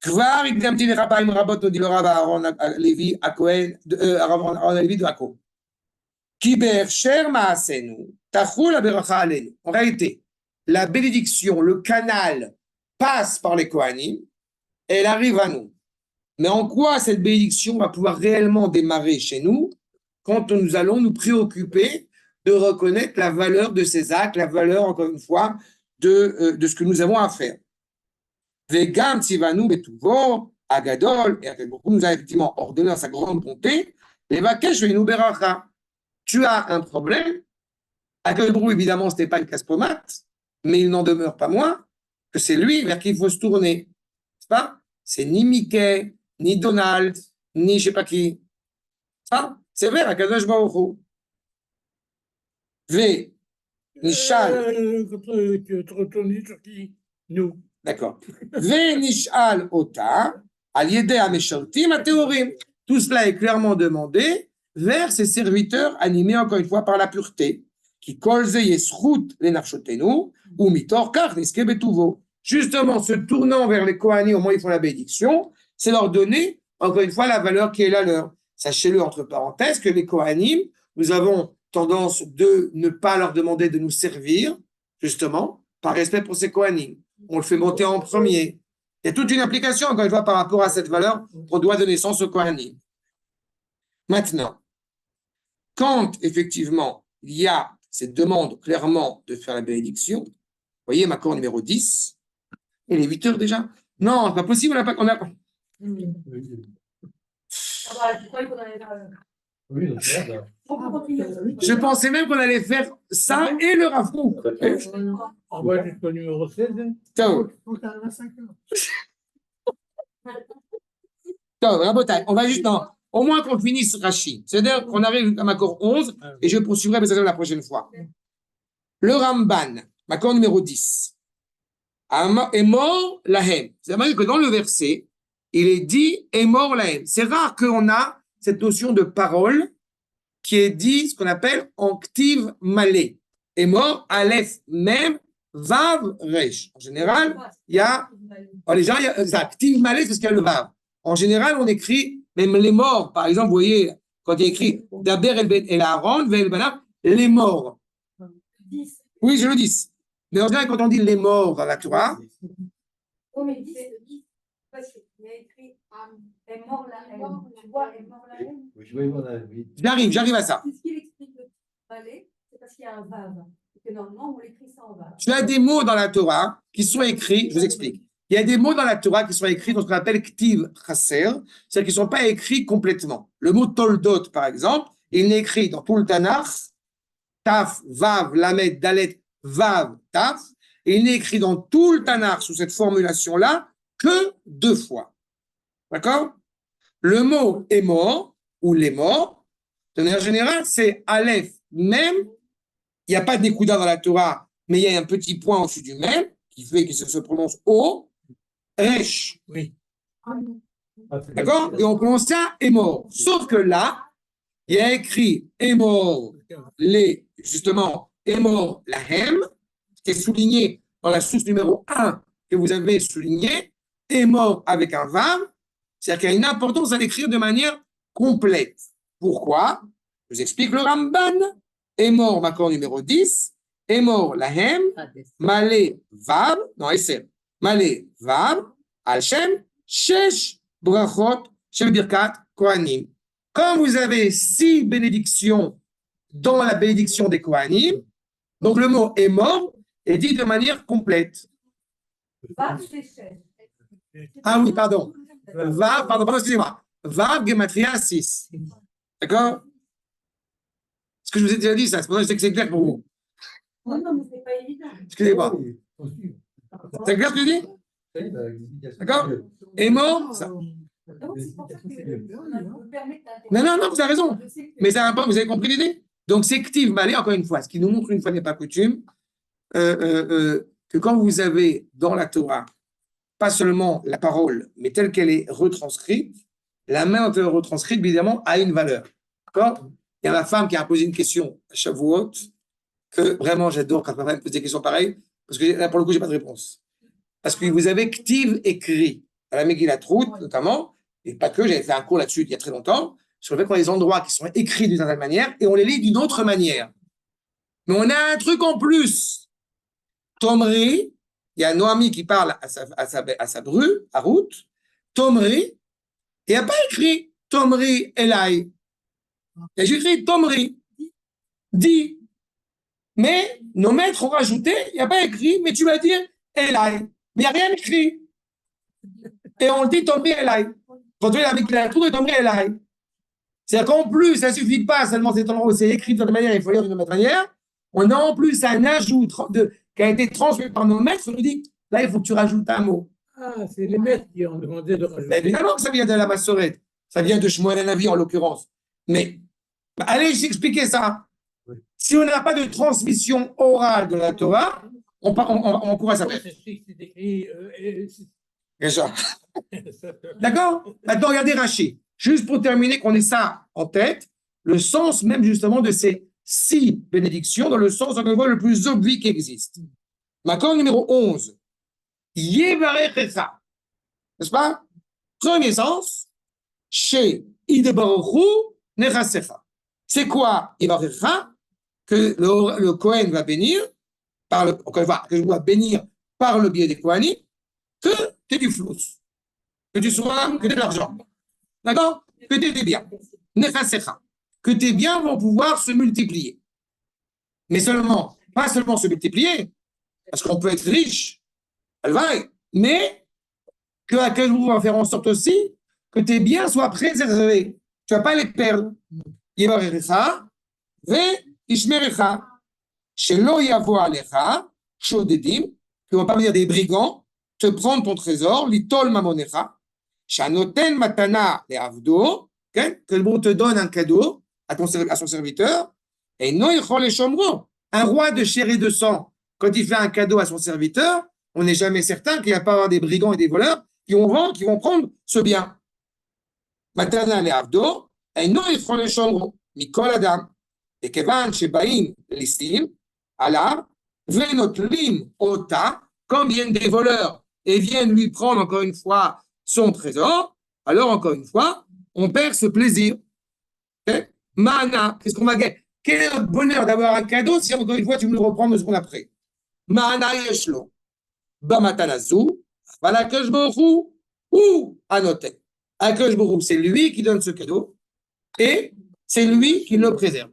Kvar ikdamti lechapaim rabot, nous dit le Rav Aaron Levi à Cohen, Aaron Levi de Akko. Ki be'ersher ma'asenu, tachul aberacha alenu. En réalité, la bénédiction, le canal, passe par les Kohanim, et elle arrive à nous. Mais en quoi cette bénédiction va pouvoir réellement démarrer chez nous quand nous allons nous préoccuper de reconnaître la valeur de ces actes, la valeur, encore une fois, de ce que nous avons à faire. Vegam tzivanu betuvo, agadol, et beaucoup nous a effectivement ordonné à sa grande bonté, les vakesh veinu beracha. Tu as un problème. Akadosh Baruch Hu, évidemment, ce n'est pas une casse-pommade, mais il n'en demeure pas moins que c'est lui vers qui il faut se tourner. C'est pas? C'est ni Mickey, ni Donald, ni je sais pas qui. Ça, c'est vrai, Akadosh Baruch Hu. V. Nishal. Tu veux te retourner sur qui? Nous. D'accord. V. Nishal Ota, al yedei ameshaltim ateorim. Tout cela est clairement demandé vers ses serviteurs animés encore une fois par la pureté. Qui kolze yeschut lenafshotenu ou mitor kach niske betuvo. Justement, se tournant vers les Kohanim, au moment où ils font la bénédiction, c'est leur donner, encore une fois, la valeur qui est la leur. Sachez-le, entre parenthèses, que les Kohanim, nous avons tendance de ne pas leur demander de nous servir, justement, par respect pour ces Kohanim. On le fait monter en premier. Il y a toute une application, encore une fois, par rapport à cette valeur qu'on doit donner naissance aux Kohanim. Maintenant, quand, effectivement, il y a cette demande clairement de faire la bénédiction, vous voyez, ma cour numéro 10, il est 8 heures déjà. Non, c'est pas possible, on a... Je pensais même qu'on allait faire ça et le rafou. On va jusqu'au numéro 16. Ciao. On va juste... Non, au moins qu'on finisse Rashi. C'est-à-dire qu'on arrive à ma cour 11 et je poursuivrai la prochaine fois. Le Ramban, ma cour numéro 10. Emor lahem. C'est-à-dire que dans le verset, il est dit Emor lahem. C'est rare qu'on a cette notion de parole qui est dit ce qu'on appelle en ktiv malé. Emor, aleph, mem, vav, resh. En général, il y a. Les gens, ça, ktiv malé, c'est ce qu'il y a le vav. En général, on écrit, même les morts, par exemple, vous voyez, quand il y a écrit Daber el Aaron, vel banab, les morts. Oui, je le dis. Mais en général, quand on dit les morts dans la Torah, Oh, mais 10, parce qu'il y a écrit est mort la haine. Tu vois, est mort la haine. Oui, je vais voir la oui. j'arrive à ça. C'est ce qu'il explique le balai, c'est parce qu'il y a un vav. Et que normalement, on l'écrit ça en vav. Tu as des mots dans la Torah qui sont écrits, je vous explique. Il y a des mots dans la Torah qui sont écrits dans ce qu'on appelle ktiv chaser, c'est-à-dire qu'ils ne sont pas écrits complètement. Le mot toldot, par exemple, il n'est écrit dans tout le Tanakh, taf, vav, lamed, dalet, vav, taf, et il n'est écrit dans tout le Tanakh sous cette formulation-là que 2 fois. D'accord? Le mot est mort, ou les morts, de manière générale, c'est aleph, même, il n'y a pas de nekuda dans la Torah, mais il y a un petit point au-dessus du même, qui fait que ça se prononce O, resh. Oui. D'accord? Et on prononce ça est mort. Sauf que là, il y a écrit est mort, justement, est mort la hem, qui est souligné dans la source numéro 1 que vous avez souligné, est mort avec un vav, c'est-à-dire qu'il y a une importance à l'écrire de manière complète. Pourquoi? Je vous explique le Ramban. Est mort, macron numéro 10, est mort la hem, malé vav, non, essai, malé vav, al-shem, shesh, brachot, shem birkat, kohanim. Quand vous avez 6 bénédictions dans la bénédiction des kohanim, donc le mot est mort est dit de manière complète. Vav, c'est chef. Ah oui, pardon. Vav, pardon, excusez-moi. Vav, gematria 6. D'accord? Ce que je vous ai déjà dit, ça, c'est pour ça que je sais que c'est clair pour vous. Non, mais c'est pas évident. Excusez-moi. C'est clair ce que je dis? Ça y est, l'explication, D'accord? c'est mieux. Et mort, ça. Donc, c'est pour ça que me permet Non, non, non, vous avez raison. Je sais que- Mais ça va pas, vous avez compris l'idée? Donc, c'est Ktiv Malé, encore une fois, ce qui nous montre une fois n'est pas coutume, que quand vous avez dans la Torah, pas seulement la parole, mais telle qu'elle est retranscrite, la main retranscrite, évidemment, a une valeur. D'accord? Il y a ma femme qui a posé une question à Shavuot, que vraiment j'adore quand ma femme pose des questions pareilles, parce que là, pour le coup, j'ai pas de réponse. Parce que vous avez Ktiv écrit, à la Megillat Ruth, notamment, et pas que, j'avais fait un cours là-dessus il y a très longtemps, sur le fait qu'on a des endroits qui sont écrits d'une certaine manière et on les lit d'une autre manière. Mais on a un truc en plus. Tomri, il y a Noami qui parle à sa bru, à Ruth. Tomri, il n'y a pas écrit Tomri Elai. Il y a écrit Tomri, dit. Mais nos maîtres ont rajouté, il n'y a pas écrit, mais tu vas dire Elai. Mais il n'y a rien écrit. Et on dit Tomri Elai. Quand on est avec la tour, Tomri Elai. C'est-à-dire qu'en plus, ça ne suffit pas seulement cet endroit où c'est écrit d'une manière, il faut lire d'une autre manière. On a en plus un ajout qui a été transmis par nos maîtres. On nous dit, là, il faut que tu rajoutes un mot. Ah, c'est les maîtres qui ont demandé de rajouter. Mais évidemment que ça vient de la Massorette. Ça vient de Shmuel Hanavi en l'occurrence. Mais allez expliquer ça. Si on n'a pas de transmission orale de la Torah, on court à sa perte. C'est écrit. Déjà. D'accord? Maintenant, regardez Rachid. Juste pour terminer, qu'on ait ça en tête, le sens même justement de ces 6 bénédictions, dans le sens, encore une fois, le plus obvi qui existe. Macron numéro 11. Yevarechecha. N'est-ce pas? Premier sens, chez Idebaruchu Nechasecha. C'est quoi Yevarechecha? Que le Kohen va bénir, encore une fois, que je dois bénir par le biais des Kohanim, que tu aies du flou, que tu aies de l'argent. D'accord? Que tu aies des biens. Nechasecha. Que tes biens vont pouvoir se multiplier. Mais seulement, pas seulement se multiplier, parce qu'on peut être riche, mais que vous va faire en sorte aussi que tes biens soient préservés. Tu ne vas pas les perdre. Yevarecha, ve ishmerecha, shelo yavo alecha, shodedim, qui ne vont pas venir des brigands, te prendre ton trésor, litol mamonecha, shanoten matana le avdo, que le bon te donne un cadeau à son serviteur, et non il les chomro. Un roi de chair et de sang, quand il fait un cadeau à son serviteur, on n'est jamais certain qu'il n'y a pas avoir des brigands et des voleurs qui vont prendre ce bien. Matana le avdo, et non il les chomro. Mikol adam. Et kevan shebaim listim, alav, venotlim ota, comme viennent des voleurs et viennent lui prendre encore une fois son trésor, alors encore une fois, on perd ce plaisir. Okay? Mana, qu'est-ce qu'on va gagner? Quel est notre bonheur d'avoir un cadeau si encore une fois tu me le reprends 2 secondes après? Mana yeshlo, bamatanazu, voilà que je me ou anote. Akash Borou, c'est lui qui donne ce cadeau et c'est lui qui le préserve.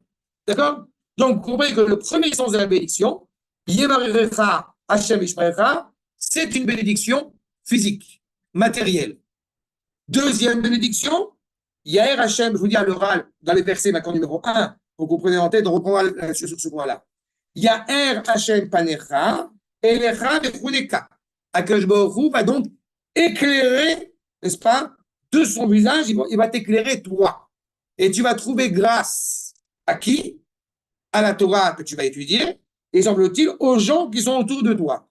D'accord? Donc, vous comprenez que le premier sens de la bénédiction, Yevarecha Hashem Ishmaecha, c'est une bénédiction physique, matérielle. Deuxième bénédiction, Yaher Hashem, je vous dis à l'oral, dans les versets maintenant numéro 1, pour que vous preniez en tête, on reprendra sur ce point-là. Yaher Hashem Panecha, Elecha Vechuneka. Akash Borou va donc éclairer, n'est-ce pas, de son visage, il va t'éclairer toi. Et tu vas trouver grâce à qui? À la Torah que tu vas étudier, et semble-t-il, aux gens qui sont autour de toi.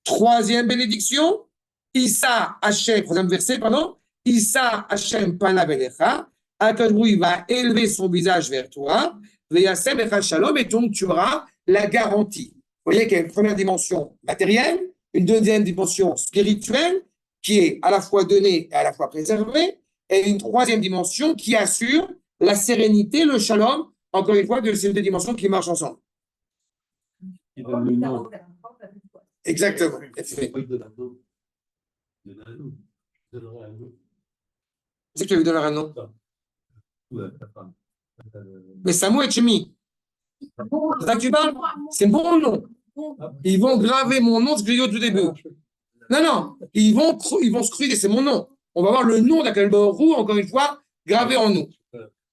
Troisième bénédiction, Issa Hashem, troisième verset, pardon, Issa Hashem Panavelecha, Akadrou, il va élever son visage vers toi, Veyasem Echa Shalom, et donc tu auras la garantie. Vous voyez qu'il y a une première dimension matérielle, une deuxième dimension spirituelle, qui est à la fois donnée et à la fois préservée, et une troisième dimension qui assure la sérénité, le shalom, encore une fois, de ces 2 dimensions qui marchent ensemble. Il donne le nom. Exactement. Il donne un nom. Il donne un nom. Je donnerai un nom. C'est que tu lui donner un nom. Ouais, ta femme. Mais Samuel et Chemi. C'est ça que tu parles? C'est mon nom. Ils vont graver mon nom, ce que j'ai dit au tout début. Non, non. Ils vont scruter, c'est mon nom. On va voir le nom d'Akadosh Baruch Hu, encore une fois, gravé en nous.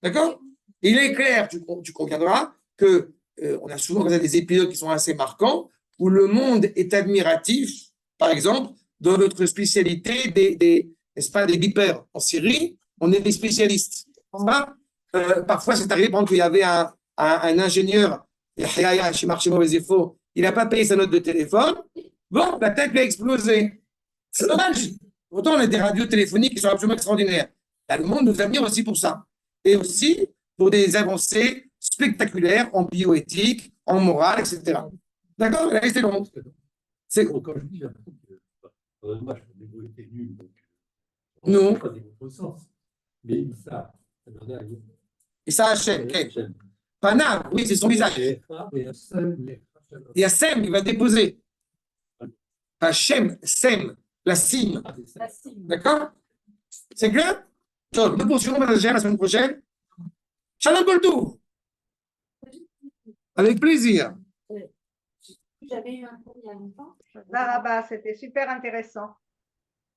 D'accord? Il est clair, tu conviendras, que on a souvent des épisodes qui sont assez marquants, où le monde est admiratif, par exemple, dans notre spécialité n'est-ce pas, des vipères en Syrie, on est des spécialistes. Parfois, c'est arrivé, par exemple, qu'il y avait un ingénieur, chez Marché Mauvais Info, il n'a pas payé sa note de téléphone, bon, la tête lui a explosé. C'est dommage. Pourtant, on a des radios téléphoniques qui sont absolument extraordinaires. Là, le monde nous admire aussi pour ça. Et aussi pour des avancées spectaculaires en bioéthique, en morale, etc. D'accord? La liste est longue. C'est Bon, quand je dis, j'ai l'impression que moi, je n'ai été nul. Donc, non. Pas dans votre sens. Mais ça donnait à lui. Et ça, Hachem. Pana, oui, c'est son visage. Et Il y a Sem, il va déposer. Hachem, Sem, la cime. La cime. D'accord? C'est clair? Donc, nous poursuivons la semaine prochaine. Shalom Boltou. Avec plaisir. J'avais eu un cours il y a longtemps. Là, c'était super intéressant.